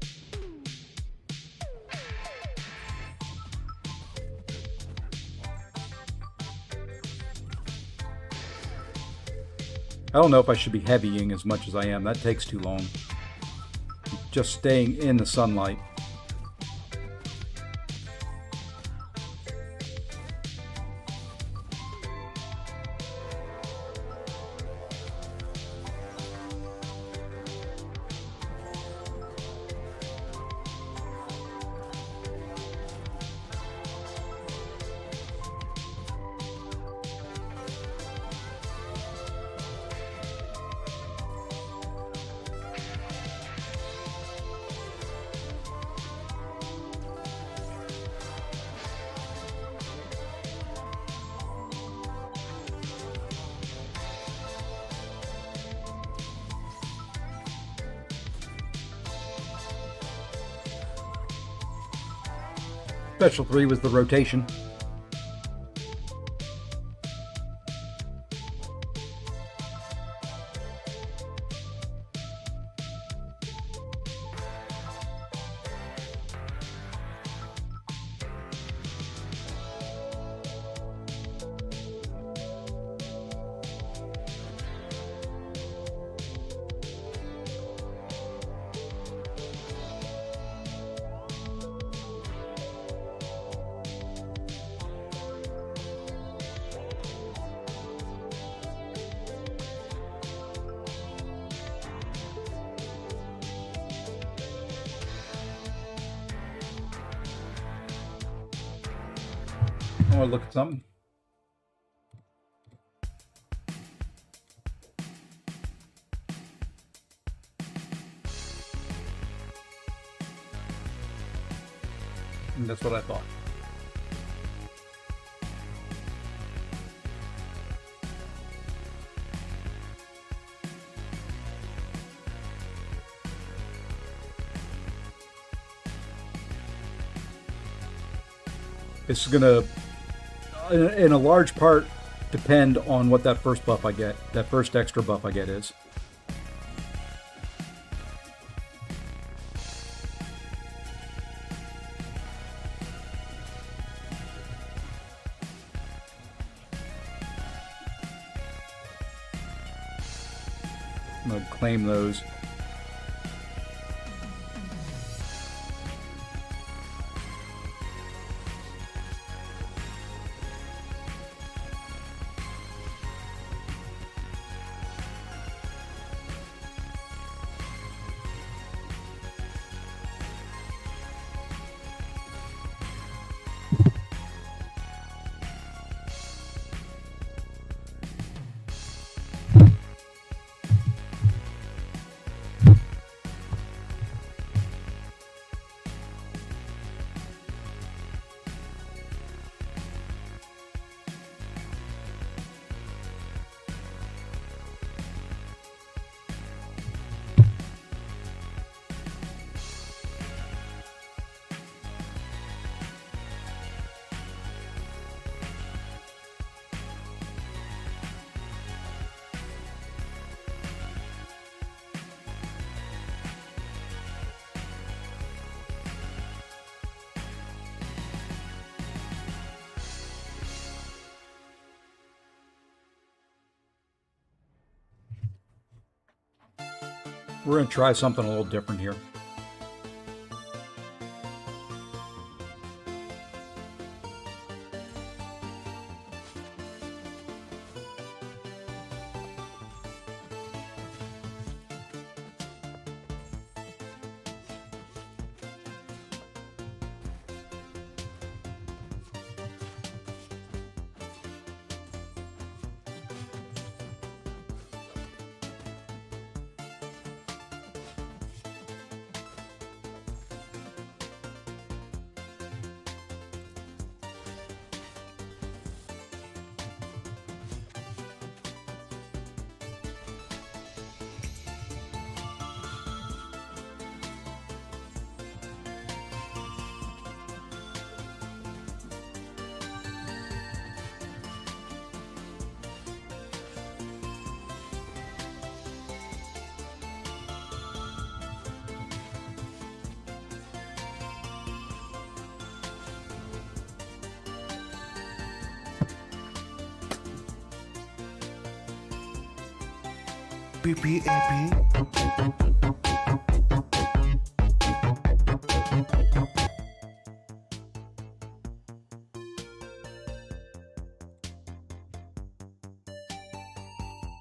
I don't know if I should be heavying as much as I am. That takes too long. Just staying in the sunlight. Special 3 was the rotation. I want to look at something. And that's what I thought. This is going to, in a large part, depend on what that first buff I get, that first extra buff I get is. I'm going to claim those. We're going to try something a little different here.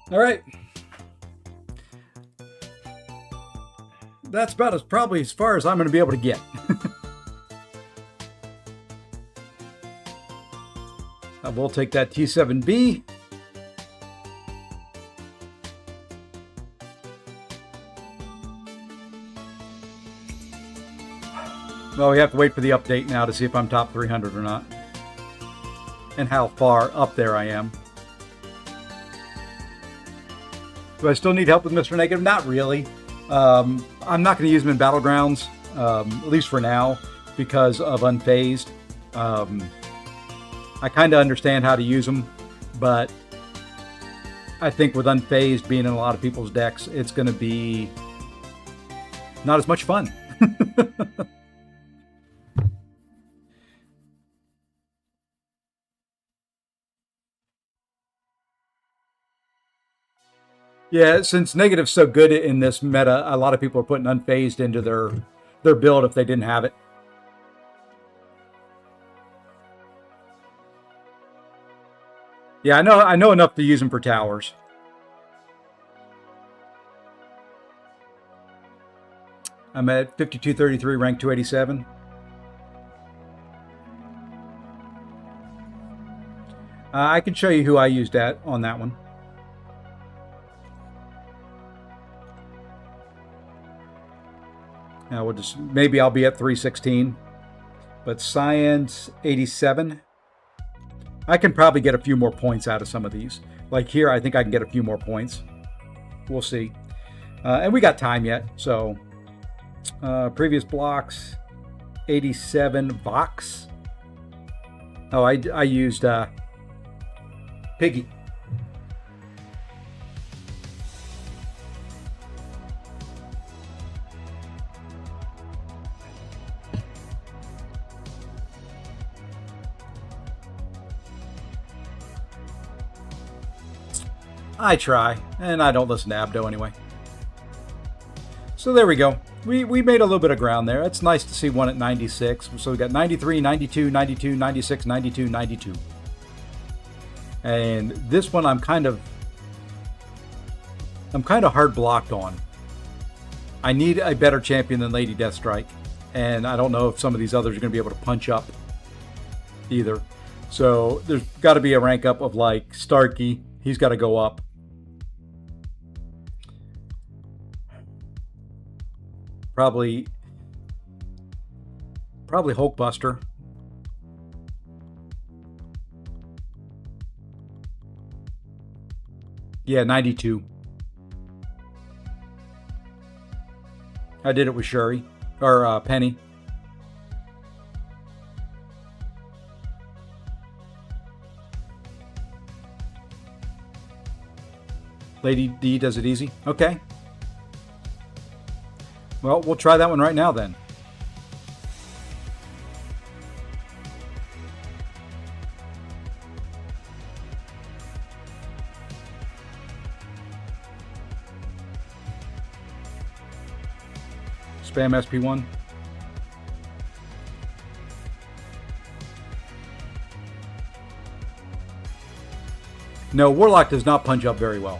All right. That's about probably as far as I'm going to be able to get. I will take that T7B. Well, we have to wait for the update now to see if I'm top 300 or not. And how far up there I am. Do I still need help with Mr. Negative? Not really. I'm not going to use him in battlegrounds, at least for now, because of unfazed. I kind of understand how to use him, but I think with unfazed being in a lot of people's decks, it's going to be not as much fun. Yeah, since Negative's so good in this meta, a lot of people are putting unfazed into their build if they didn't have it. Yeah, I know enough to use them for towers. I'm at 5233, rank 287. I can show you who I used on that one. Now we'll just, maybe I'll be at 316, but Science 87. I can probably get a few more points out of some of these. Like here, I think I can get a few more points. We'll see. And we got time yet, so previous blocks, 87 Vox. Oh, I used Piggy. I try, and I don't listen to Abdo anyway. So there we go. We made a little bit of ground there. It's nice to see one at 96. So we got 93, 92, 92, 96, 92, 92. And this one I'm kind of hard blocked on. I need a better champion than Lady Deathstrike, and I don't know if some of these others are going to be able to punch up either. So there's got to be a rank up of like Starkey. He's got to go up. Probably Hulkbuster. Yeah, 92. I did it with Shuri or Penny. Lady D does it easy. Okay. Well, we'll try that one right now then. Spam SP1. No, Warlock does not punch up very well.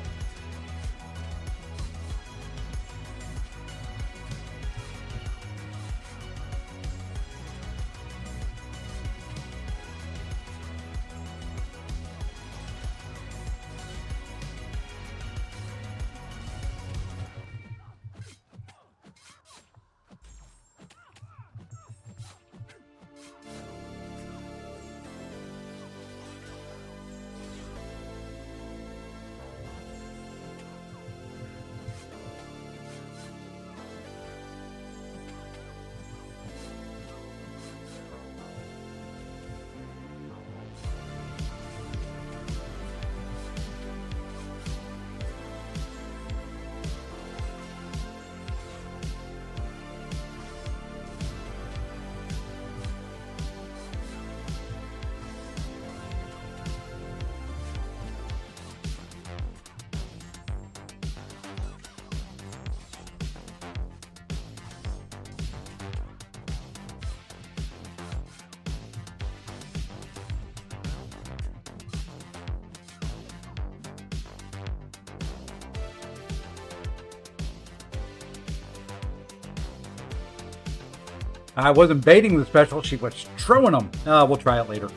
I wasn't baiting the special. She was throwing them. We'll try it later.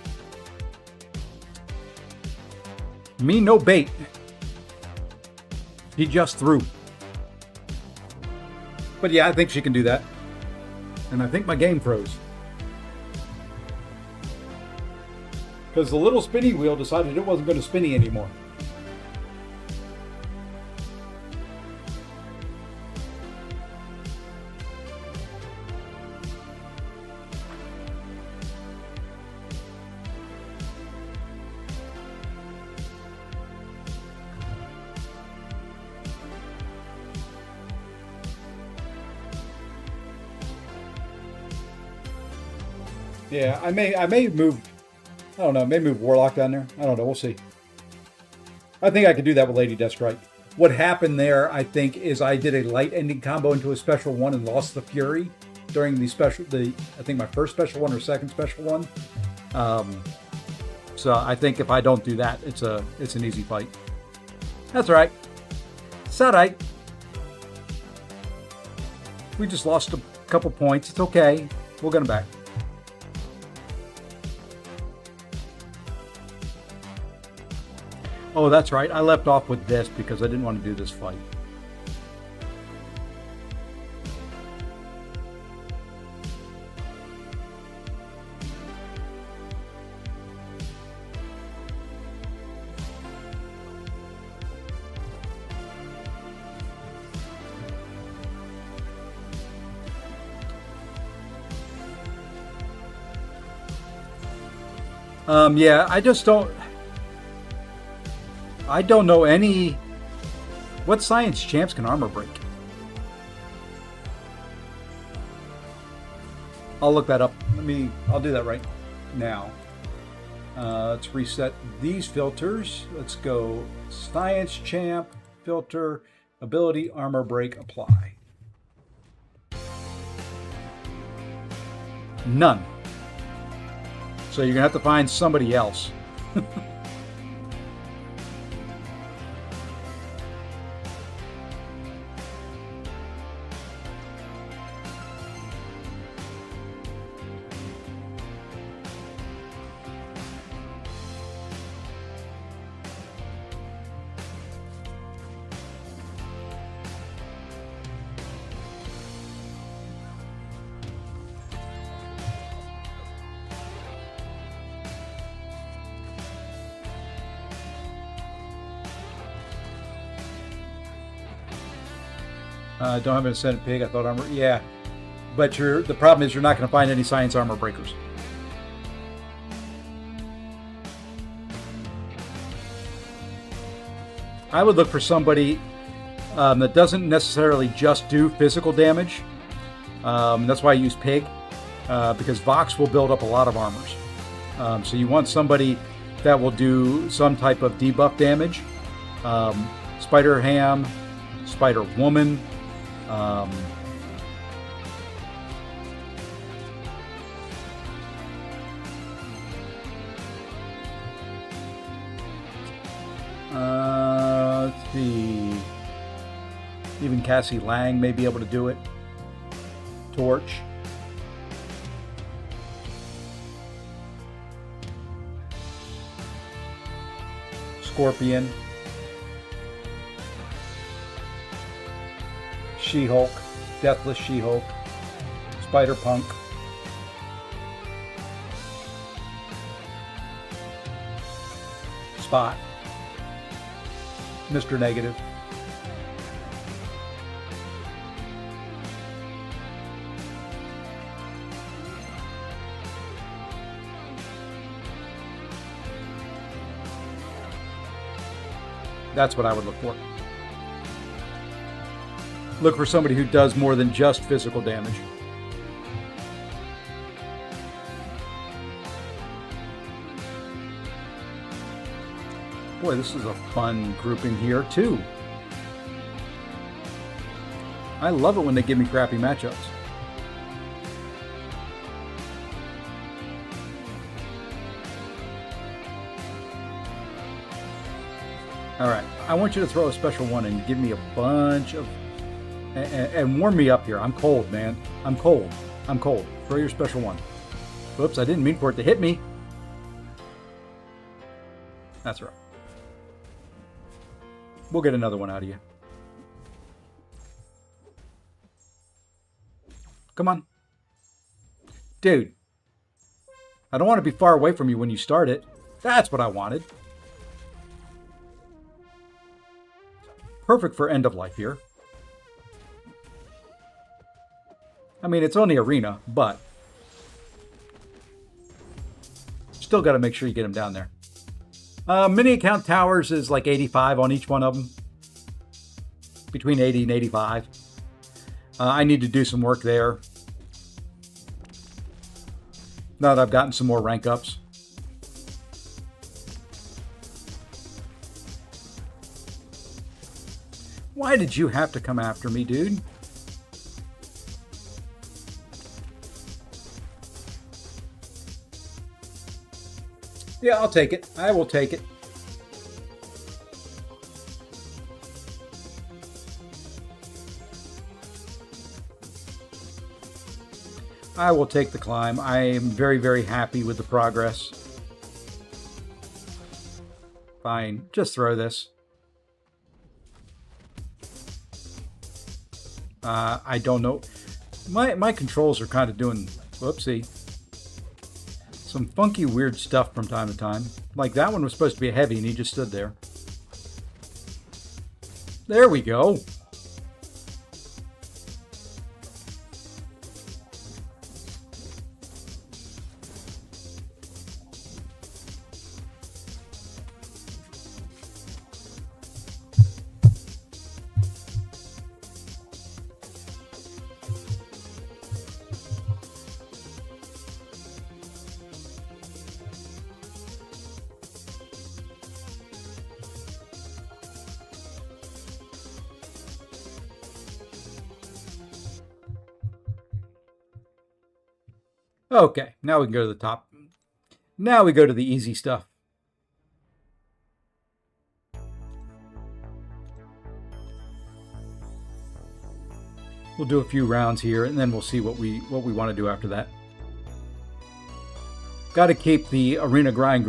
Me no bait. He just threw. But yeah, I think she can do that. And I think my game froze. Because the little spinny wheel decided it wasn't going to spinny anymore. Yeah, I may move. I don't know. Maybe move Warlock down there. I don't know. We'll see. I think I could do that with Lady Deathstrike. What happened there, I think, is I did a light ending combo into a special one and lost the Fury during I think my first special one or second special one. So I think if I don't do that, it's an easy fight. That's all right. It's all right. We just lost a couple points. It's okay. We'll get them back. Oh, that's right. I left off with this because I didn't want to do this fight. Yeah, I don't know any. What science champs can armor break? I'll look that up. I'll do that right now. Let's reset these filters. Let's go science champ, filter, ability, armor break, apply. None. So you're gonna have to find somebody else. Don't have an Ascendant Pig. I thought armor. Yeah, but the problem is you're not going to find any science armor breakers. I would look for somebody that doesn't necessarily just do physical damage. That's why I use Pig, because Vox will build up a lot of armors. So you want somebody that will do some type of debuff damage. Spider Ham, Spider Woman. Let's see. Even Cassie Lang may be able to do it. Torch. Scorpion. She-Hulk, Deathless She-Hulk, Spider-Punk, Spot, Mr. Negative, that's what I would look for. Look for somebody who does more than just physical damage. Boy, this is a fun grouping here, too. I love it when they give me crappy matchups. All right, I want you to throw a special one and give me a bunch of... And warm me up here. I'm cold, man. I'm cold. I'm cold. Throw your special one. Whoops, I didn't mean for it to hit me. That's right. We'll get another one out of you. Come on. Dude. I don't want to be far away from you when you start it. That's what I wanted. Perfect for end of life here. I mean, it's only arena, but still got to make sure you get them down there. Mini account towers is like 85 on each one of them. Between 80 and 85. I need to do some work there. Now that I've gotten some more rank ups. Why did you have to come after me, dude? Yeah, I'll take it. I will take it. I will take the climb. I am very, very happy with the progress. Fine. Just throw this. I don't know. My controls are kind of doing, whoopsie, some funky, weird stuff from time to time. Like that one was supposed to be a heavy and he just stood there. There we go. Okay, now we can go to the top. Now we go to the easy stuff. We'll do a few rounds here, and then we'll see what we want to do after that. Got to keep the arena grind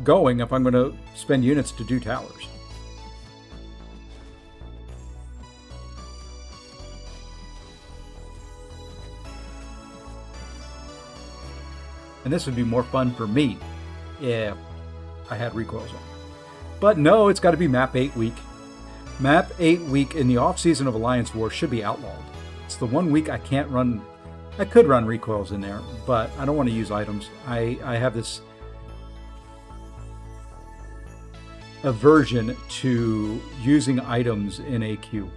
going if I'm going to spend units to do towers. And this would be more fun for me if I had recoils on. But no, it's got to be map 8 week. Map 8 week in the off season of Alliance War should be outlawed. It's the one week I can't run. I could run recoils in there, but I don't want to use items. I have this aversion to using items in AQ.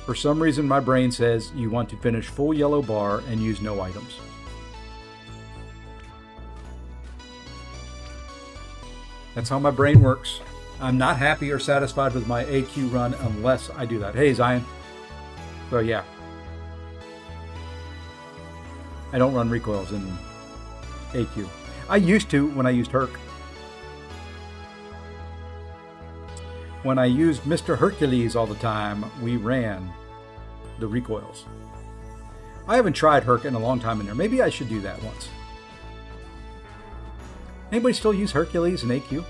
For some reason, my brain says you want to finish full yellow bar and use no items. That's how my brain works. I'm not happy or satisfied with my AQ run unless I do that. Hey, Zion. So, yeah. I don't run recoils in AQ. I used to when I used Herc. When I used Mr. Hercules all the time, we ran the recoils. I haven't tried Herc in a long time in there. Maybe I should do that once. Anybody still use Hercules in AQ?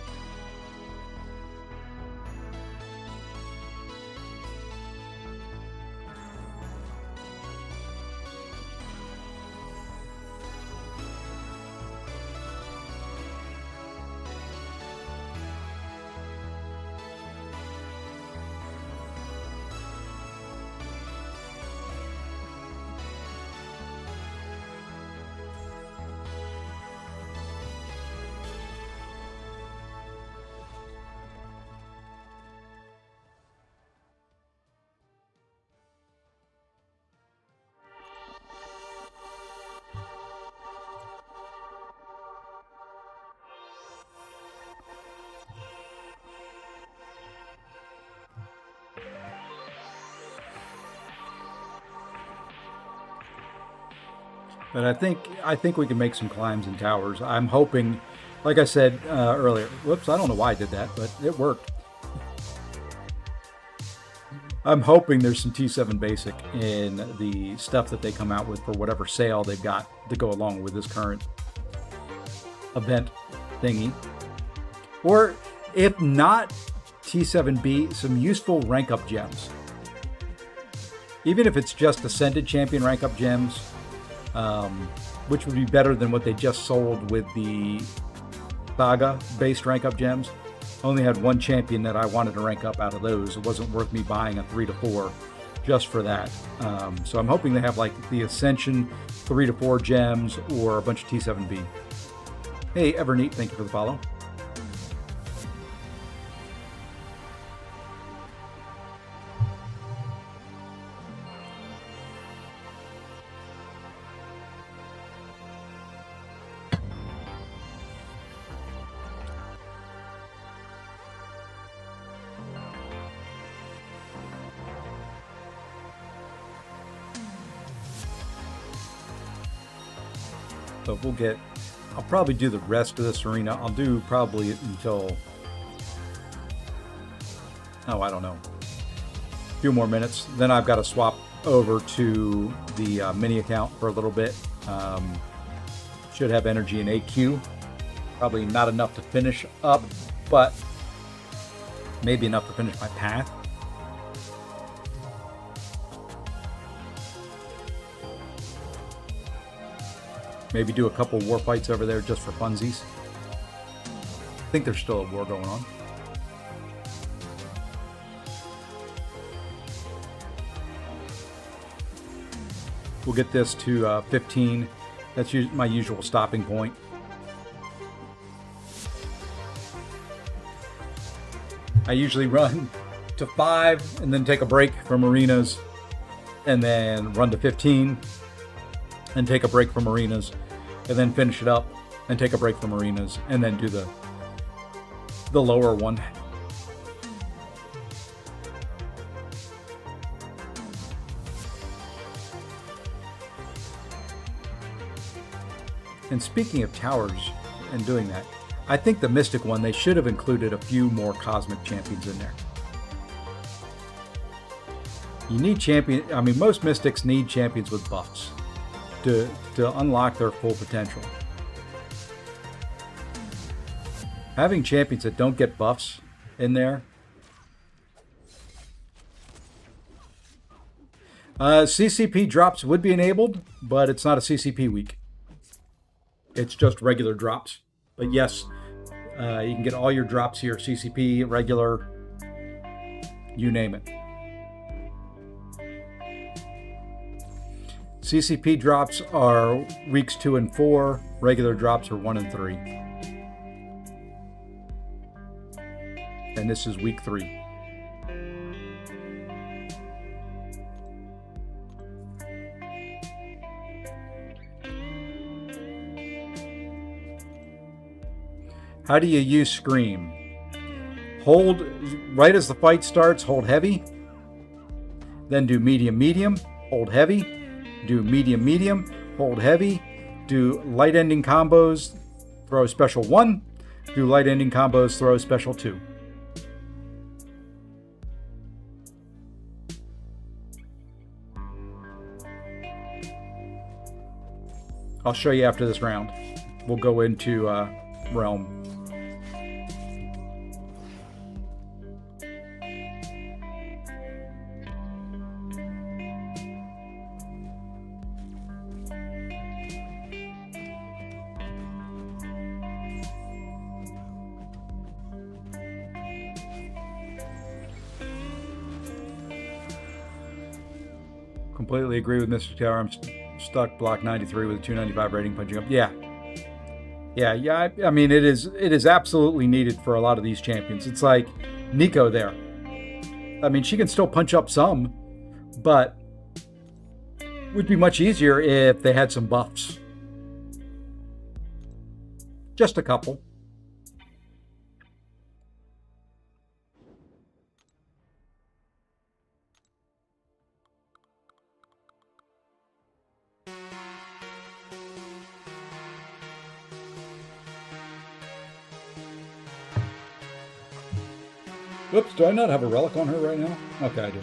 But I think we can make some climbs and towers. I'm hoping, like I said earlier, whoops, I don't know why I did that, but it worked. I'm hoping there's some T7 basic in the stuff that they come out with for whatever sale they've got to go along with this current event thingy. Or if not T7B, some useful rank up gems. Even if it's just Ascended Champion rank up gems, which would be better than what they just sold with the Saga based rank up gems. I only had one champion that I wanted to rank up out of those. It wasn't worth me buying a 3 to 4 just for that. So I'm hoping they have like the Ascension 3 to 4 gems or a bunch of T7B. Hey, Everneat, thank you for the follow. But we'll get, I'll probably do the rest of this arena. I'll do probably until, oh, I don't know, a few more minutes. Then I've got to swap over to the mini account for a little bit. Should have energy in AQ. Probably not enough to finish up, but maybe enough to finish my path. Maybe do a couple war fights over there just for funsies. I think there's still a war going on. We'll get this to 15. That's my usual stopping point. I usually run to 5 and then take a break from arenas and then run to 15 and take a break from arenas and then finish it up and take a break from arenas and then do the lower one. And speaking of towers and doing that, I think the Mystic one, they should have included a few more Cosmic Champions in there. You need most Mystics need champions with buffs to unlock their full potential. Having champions that don't get buffs in there. CCP drops would be enabled, but it's not a CCP week. It's just regular drops. But yes, you can get all your drops here, CCP, regular, you name it. CCP drops are weeks 2 and 4. Regular drops are 1 and 3. And this is week 3. How do you use Scream? Hold, right as the fight starts, hold heavy. Then do medium, medium, hold heavy. Do medium, medium, hold heavy. Do light ending combos, throw special 1. Do light ending combos, throw special 2. I'll show you after this round. We'll go into Realm. Completely agree with Mr. Taylor. I'm stuck block 93 with a 295 rating punching up. Yeah. I mean, it is absolutely needed for a lot of these champions. It's like Nico there. I mean, she can still punch up some, but it would be much easier if they had some buffs. Just a couple. Whoops, do I not have a relic on her right now? Okay, I do.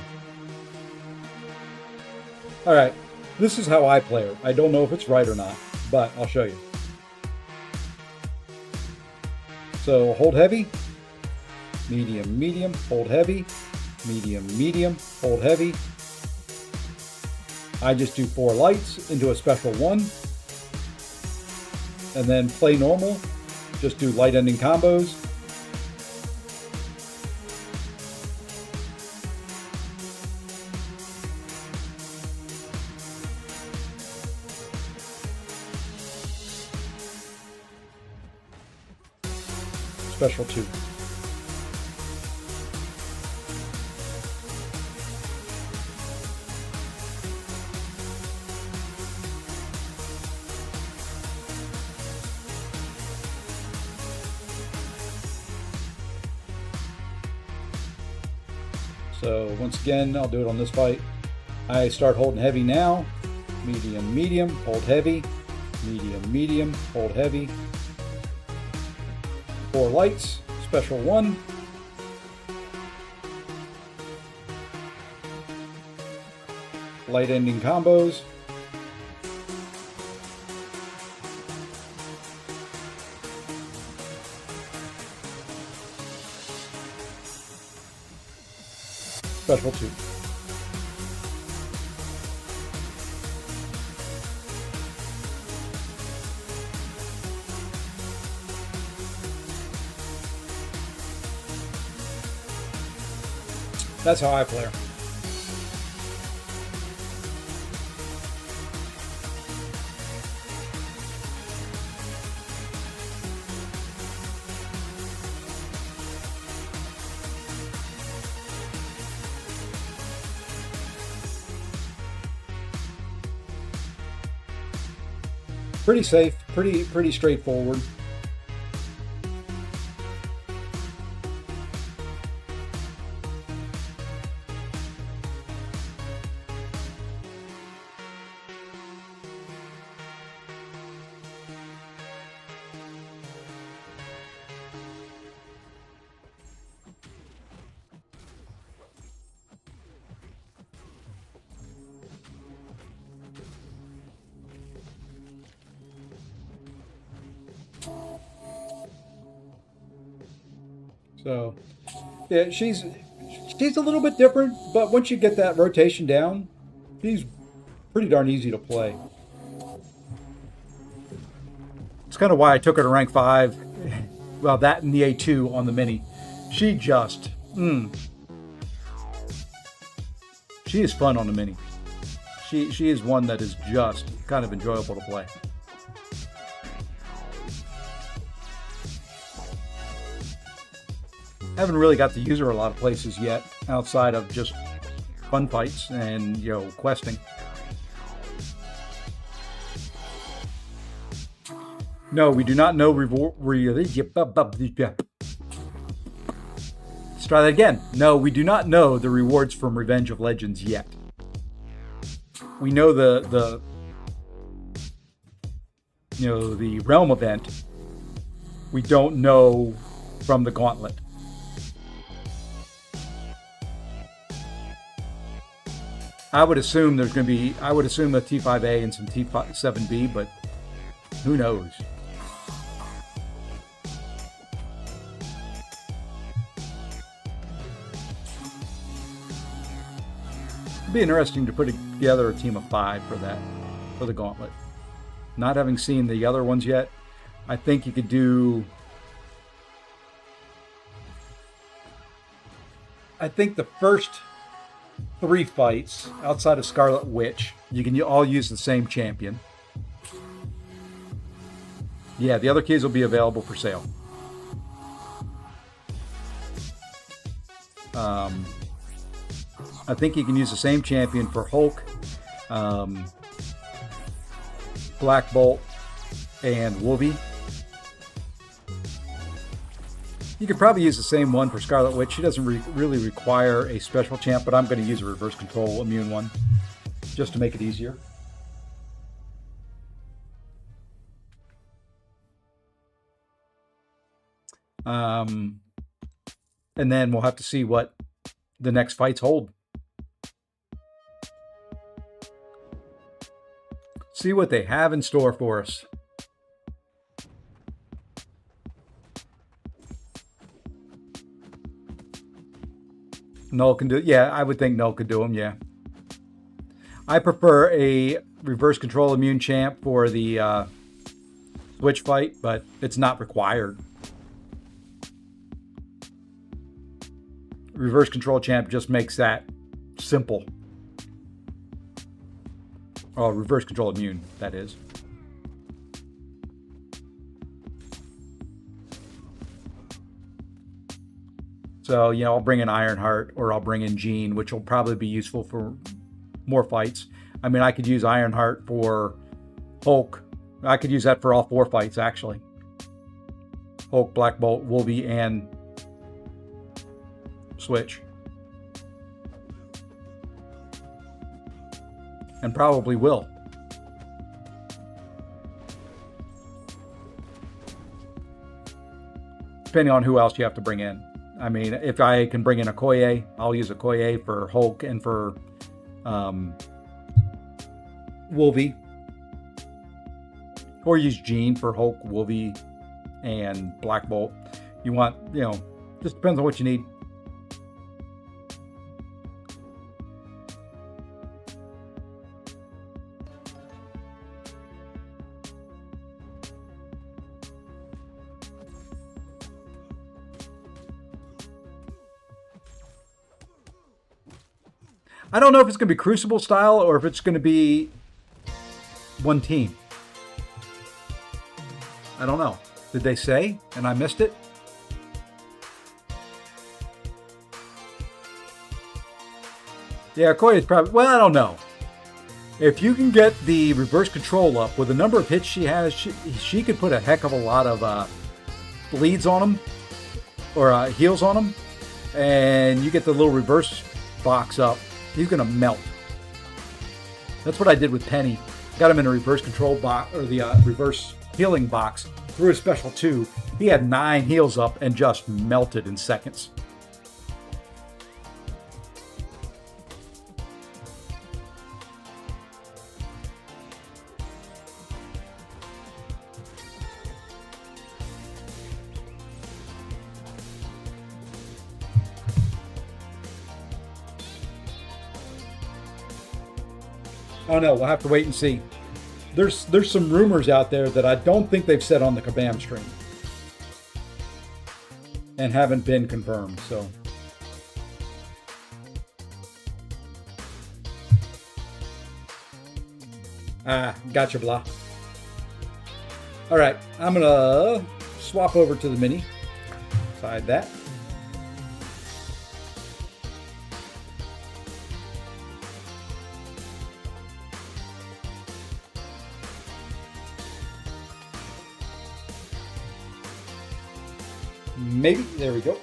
All right, this is how I play her. I don't know if it's right or not, but I'll show you. So hold heavy, medium, medium, hold heavy, medium, medium, hold heavy. I just do 4 lights into a special 1, and then play normal. Just do light ending combos. Special 2. So once again, I'll do it on this fight. I start holding heavy now. Medium, medium, hold heavy. Medium, medium, hold heavy. 4 lights, special 1. Light ending combos. Special 2. That's how I play her. Pretty safe, pretty straightforward. So, yeah, she's a little bit different, but once you get that rotation down, she's pretty darn easy to play. It's kind of why I took her to rank 5. Well, that and the A2 on the mini. She just, she is fun on the mini. She is one that is just kind of enjoyable to play. Haven't really got to use her a lot of places yet, outside of just fun fights and, you know, questing. No, we do not know Let's try that again. No, we do not know the rewards from Revenge of Legends yet. We know the realm event. We don't know from the gauntlet. I would assume there's going to be, a T5A and some T7B, but who knows? It'd be interesting to put together a team of 5 for that, for the gauntlet. Not having seen the other ones yet, I think you could do, I think the first 3 fights outside of Scarlet Witch, you can all use the same champion. Yeah, the other keys will be available for sale. I think you can use the same champion for Hulk, Black Bolt, and Wolvie. You could probably use the same one for Scarlet Witch. She doesn't really require a special champ, but I'm going to use a reverse control immune one just to make it easier. And then we'll have to see what the next fights hold. see what they have in store for us. Null can do, yeah, I would think Null could do them, yeah. I prefer a reverse control immune champ for the switch fight, but it's not required. Reverse control champ just makes that simple. Oh, reverse control immune, that is. So, you know, I'll bring in Ironheart or I'll bring in Jean, which will probably be useful for more fights. I mean, I could use Ironheart for Hulk. I could use that for all 4 fights, actually. Hulk, Black Bolt, Wolvie, and Switch. And probably will. Depending on who else you have to bring in. I mean, if I can bring in Okoye, I'll use Okoye for Hulk and for Wolvie. Or use Jean for Hulk, Wolvie, and Black Bolt. You want, you know, just depends on what you need. I don't know if it's going to be Crucible style or if it's going to be one team. I don't know. Did they say and I missed it? Yeah, Okoye is probably, well, I don't know. If you can get the reverse control up with the number of hits she has, she could put a heck of a lot of bleeds on them or heals on them. And you get the little reverse box up. He's going to melt. That's what I did with Penny. Got him in a reverse control box, or the reverse healing box, through a special 2. He had 9 heals up and just melted in seconds. Oh no, we'll have to wait and see. There's some rumors out there that I don't think they've said on the Kabam stream. And haven't been confirmed, so. Gotcha, blah. All right, I'm gonna swap over to the mini. Side that. Maybe. There we go.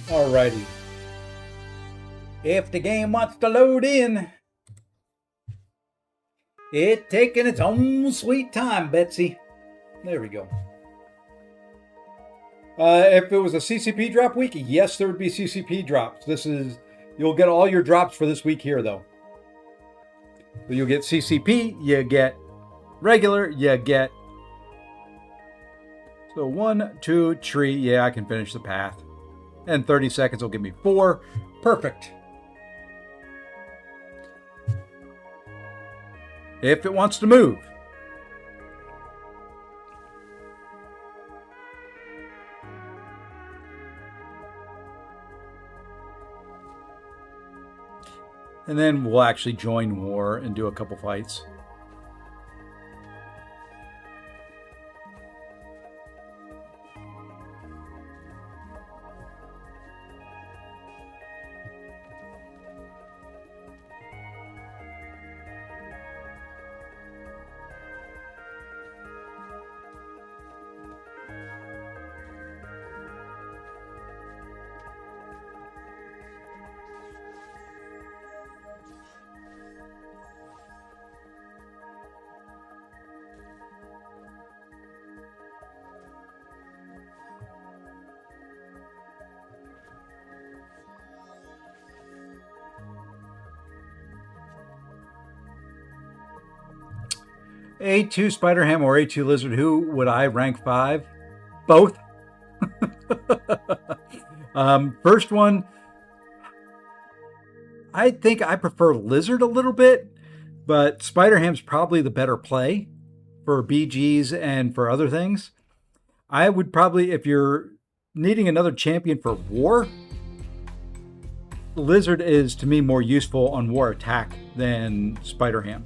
Alrighty. If the game wants to load in, it's taking its own sweet time, Betsy. There we go. If it was a CCP drop week, yes, there would be CCP drops. You'll get all your drops for this week here, though. But you'll get CCP, you get regular, you get. So 1, 2, 3. Yeah, I can finish the path. And 30 seconds will give me 4. Perfect. If it wants to move. And then we'll actually join war and do a couple fights. A2 Spider-Ham or A2 Lizard, who would I rank 5? Both. First one, I think I prefer Lizard a little bit, but Spider-Ham's probably the better play for BGs and for other things. I would probably, if you're needing another champion for war, Lizard is, to me, more useful on war attack than Spider-Ham.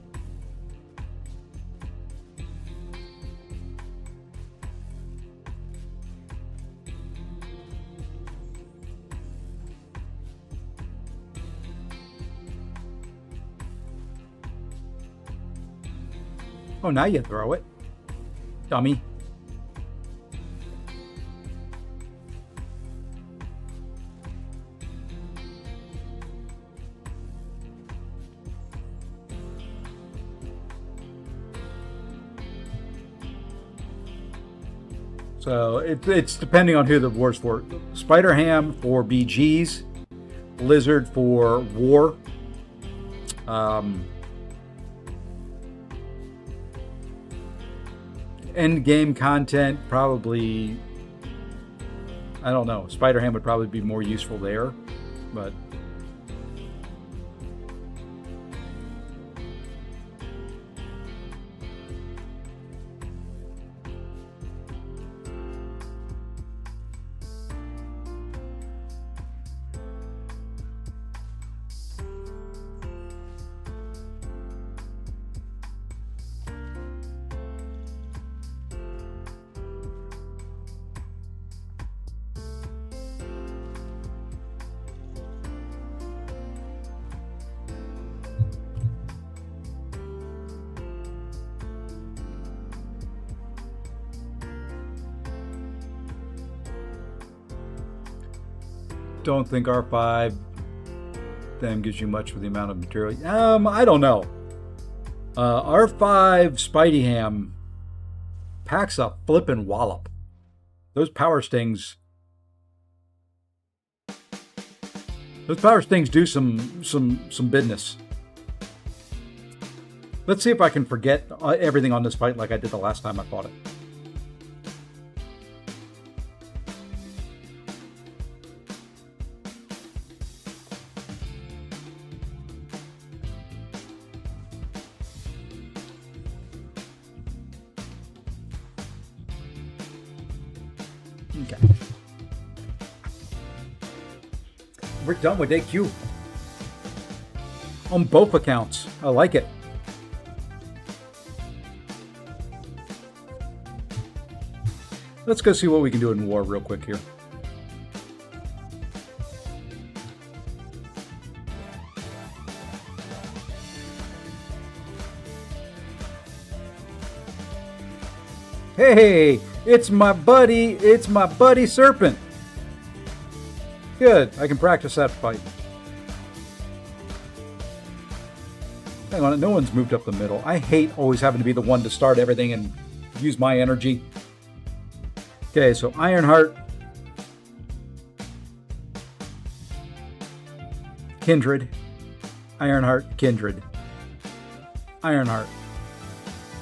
Oh, now you throw it. Dummy. So it's depending on who the war's for. Spider-Ham for BGs, Lizard for war. End game content, probably, I don't know. Spider-Ham would probably be more useful there, but don't think R5 then gives you much for the amount of material. I don't know. R5 Spidey Ham packs a flippin' wallop. Those power stings do some business. Let's see if I can forget everything on this fight like I did the last time I fought it. Okay. We're done with AQ. On both accounts. I like it. Let's go see what we can do in war real quick here. Hey, it's my buddy Serpent. Good, I can practice that fight. Hang on, no one's moved up the middle. I hate always having to be the one to start everything and use my energy. Okay, so Ironheart, Kindred, Ironheart, Kindred, Ironheart,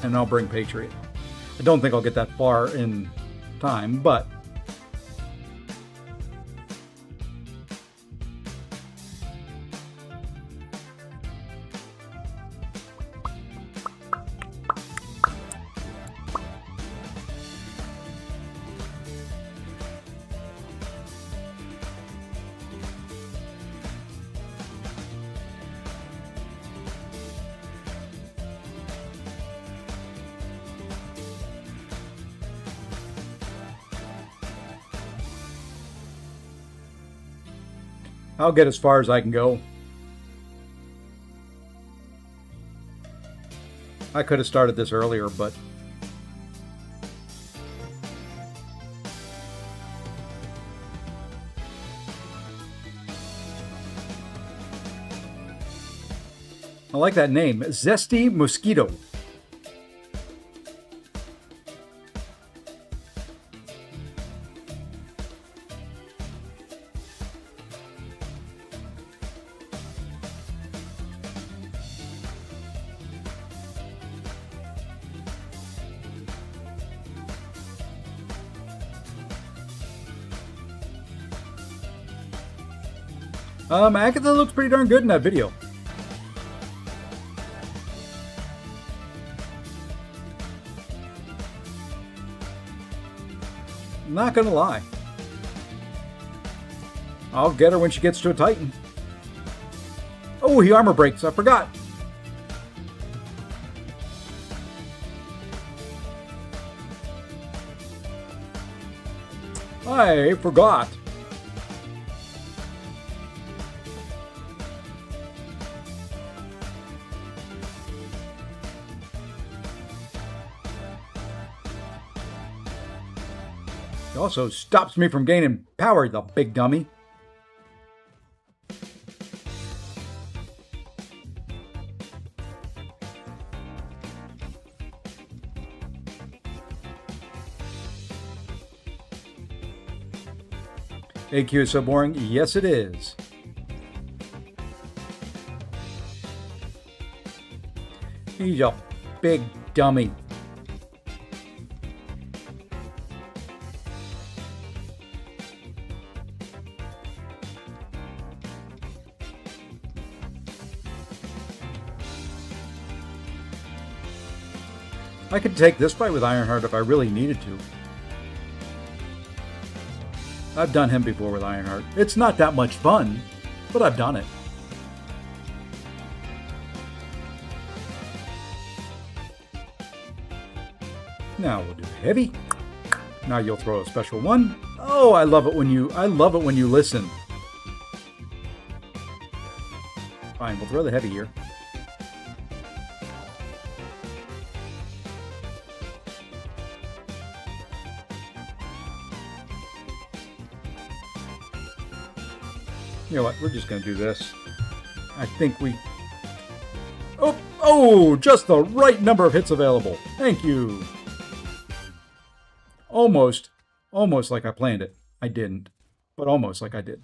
and I'll bring Patriot. I don't think I'll get that far in time, but I'll get as far as I can go. I could have started this earlier, but I like that name, Zesty Mosquito. Agatha looks pretty darn good in that video. Not gonna lie. I'll get her when she gets to a Titan. Oh, he armor breaks. I forgot. I forgot. He also stops me from gaining power, the big dummy. AQ is so boring. Yes, it is. He's a big dummy. I could take this fight with Ironheart if I really needed to. I've done him before with Ironheart. It's not that much fun, but I've done it. Now we'll do heavy. Now you'll throw a special one. Oh, I love it when you listen. Fine, we'll throw the heavy here. You know what? We're just going to do this. I think we... Oh, just the right number of hits available. Thank you. Almost like I planned it. I didn't, but almost like I did.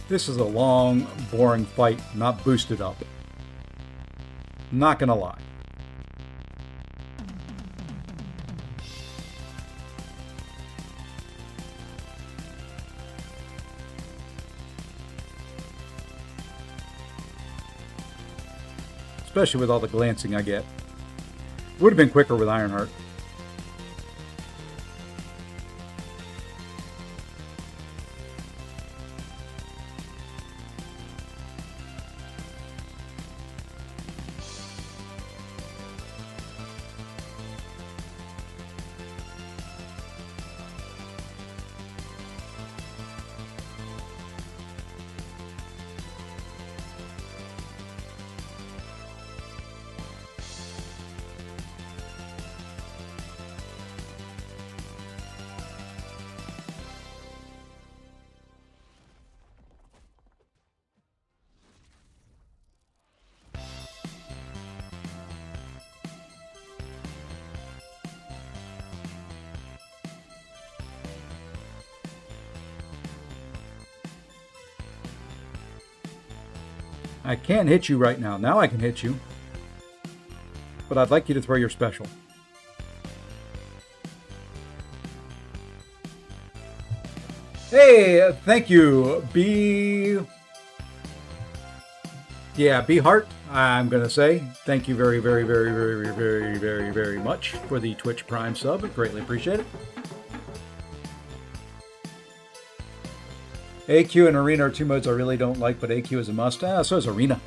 This is a long, boring fight, not boosted up. Not gonna lie. Especially with all the glancing I get. Would have been quicker with Ironheart. I can't hit you right now. Now I can hit you. But I'd like you to throw your special. Hey, thank you, B. Yeah, B Heart. I'm gonna say thank you very, very, very, very, very, very, very much for the Twitch Prime sub. I greatly appreciate it. AQ and Arena are two modes I really don't like, but AQ is a must. So is Arena.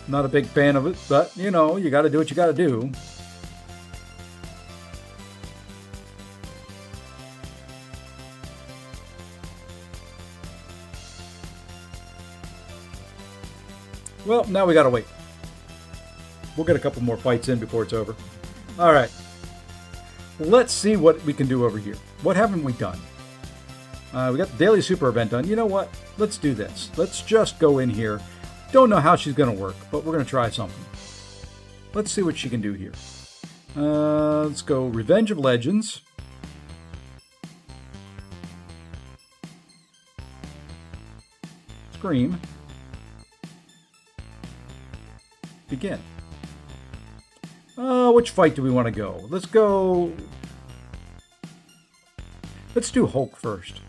Not a big fan of it, but you know, you gotta do what you gotta do. Well, now we gotta wait. We'll get a couple more fights in before it's over. Alright. Let's see what we can do over here. What haven't we done? We got the daily super event done. You know what? Let's do this. Let's just go in here. Don't know how she's gonna work, but we're gonna try something. Let's see what she can do here. Let's go Revenge of Legends. Scream. Begin. Which fight do we want to go? Let's do Hulk first.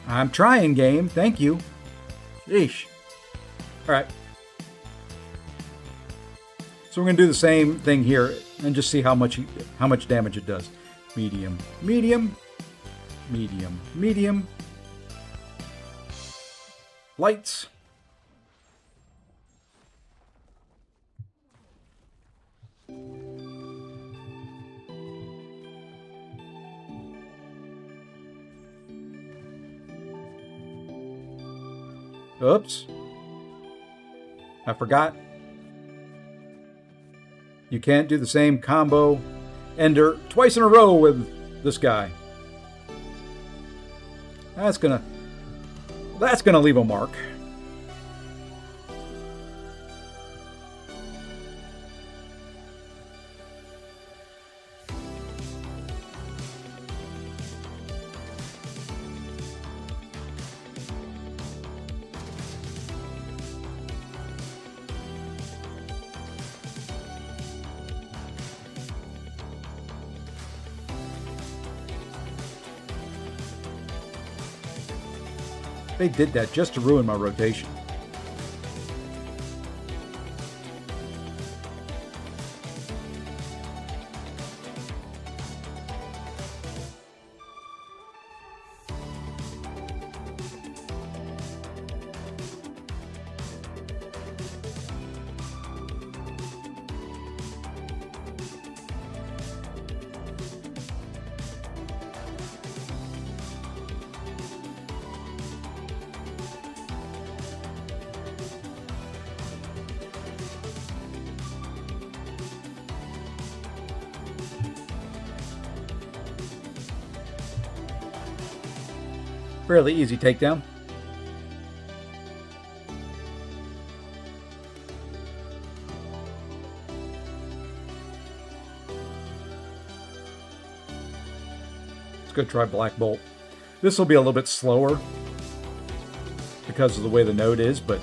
I'm trying, game. Thank you. Sheesh. Alright. So we're going to do the same thing here and just see how much damage it does. Medium, medium, medium, medium. Lights. Oops. I forgot. You can't do the same combo ender twice in a row with this guy. That's gonna leave a mark. They did that just to ruin my rotation. Fairly easy takedown. Let's go try Black Bolt. This will be a little bit slower because of the way the node is, but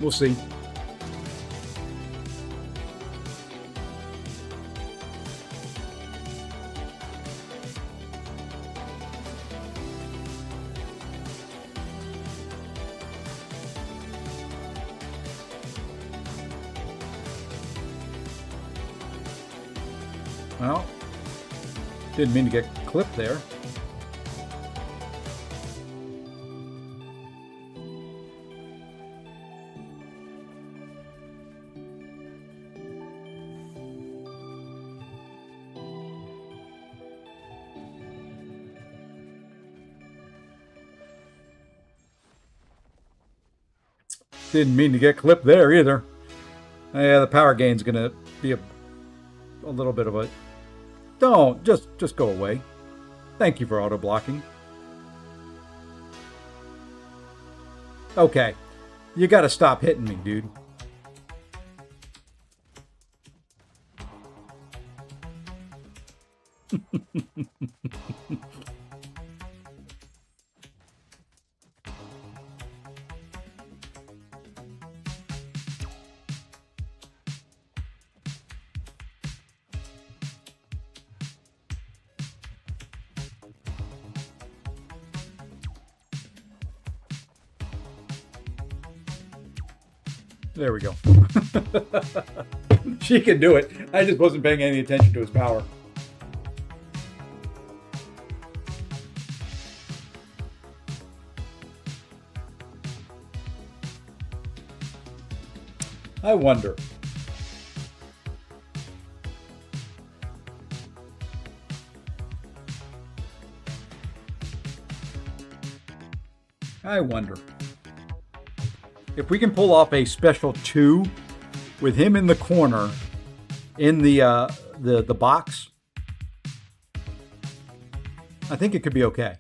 we'll see. Well, didn't mean to get clipped there. Didn't mean to get clipped there either. Yeah, the power gain's gonna be a little bit of a... Don't, just go away. Thank you for auto-blocking. Okay. You got to stop hitting me, dude. There we go. She can do it. I just wasn't paying any attention to his power. I wonder. If we can pull off a special 2 with him in the corner in the box, I think it could be okay.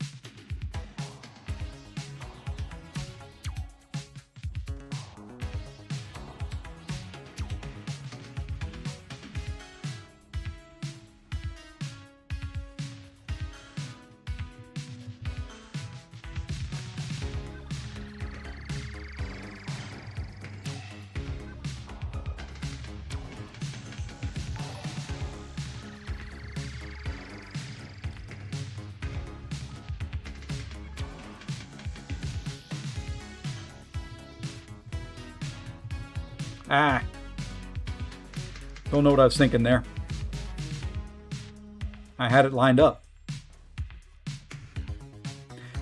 Don't know what I was thinking there. I had it lined up.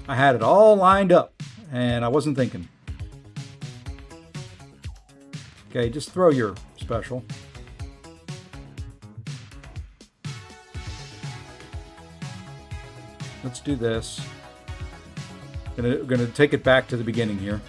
I had it all lined up, and I wasn't thinking. Okay, just throw your special. Let's do this. Gonna take it back to the beginning here.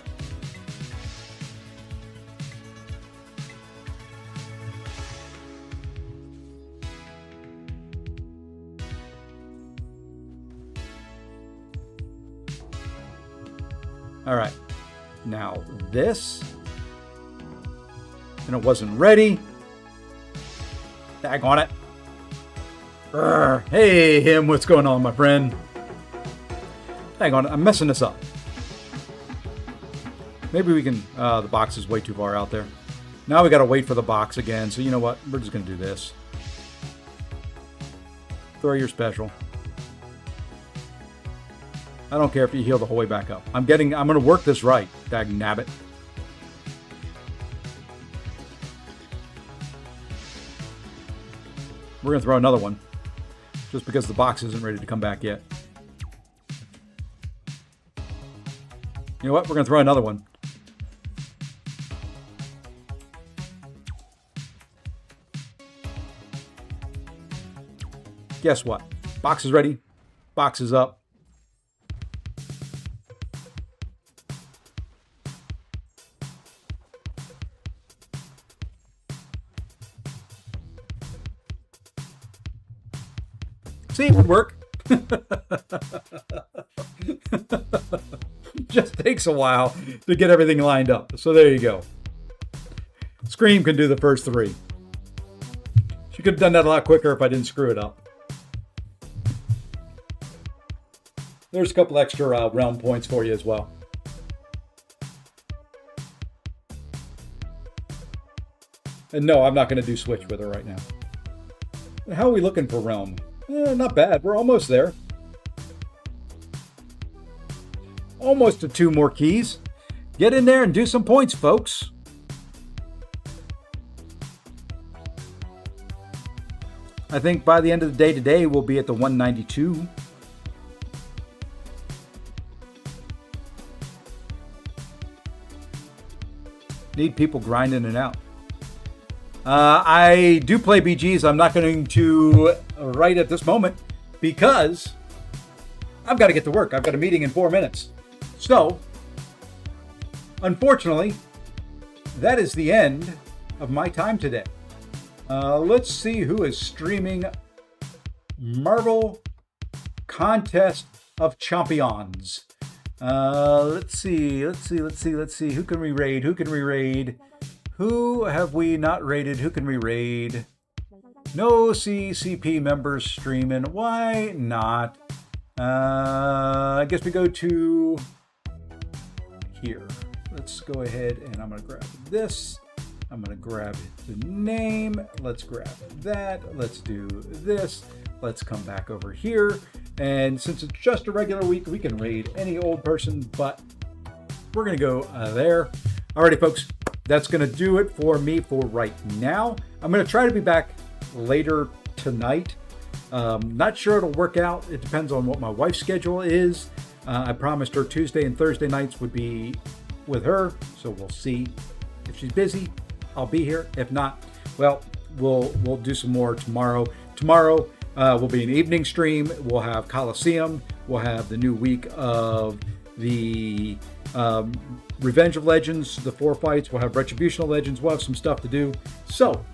All right, now this, and it wasn't ready. Dag on it. Hey, him, what's going on, my friend? Hang on, I'm messing this up. Maybe we can, the box is way too far out there. Now we gotta wait for the box again, so you know what? We're just gonna do this. Throw your special. I don't care if you heal the whole way back up. I'm gonna work this right, dag nabbit. We're gonna throw another one, just because the box isn't ready to come back yet. You know what? We're gonna throw another one. Guess what? Box is ready. Box is up. See, it would work. Just takes a while to get everything lined up. So there you go. Scream can do the first 3. She could have done that a lot quicker if I didn't screw it up. There's a couple extra realm points for you as well. And no, I'm not going to do switch with her right now. How are we looking for realm? Not bad. We're almost there. Almost to 2 more keys. Get in there and do some points, folks. I think by the end of the day today, we'll be at the 192. Need people grinding it out. I do play BGs. I'm not going to right at this moment because I've got to get to work. I've got a meeting in 4 minutes. So, unfortunately, that is the end of my time today. Let's see who is streaming Marvel Contest of Champions. Let's see. Who can we raid? Who have we not raided? Who can we raid? No CCP members streaming. Why not? I guess we go to here. Let's go ahead and I'm going to grab this. I'm going to grab the name. Let's grab that. Let's do this. Let's come back over here. And since it's just a regular week, we can raid any old person, but we're going to go there. Alrighty, folks. That's going to do it for me for right now. I'm going to try to be back later tonight. Not sure it'll work out. It depends on what my wife's schedule is. I promised her Tuesday and Thursday nights would be with her, so we'll see. If she's busy, I'll be here. If not, well, we'll do some more tomorrow. Tomorrow will be an evening stream. We'll have Coliseum. We'll have the new week of the Revenge of Legends, the 4 fights. We'll have Retribution of Legends. We'll have some stuff to do. So,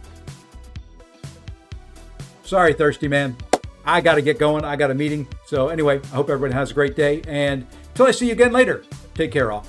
sorry, Thirsty Man. I got to get going. I got a meeting. So anyway, I hope everyone has a great day. And until I see you again later, take care all.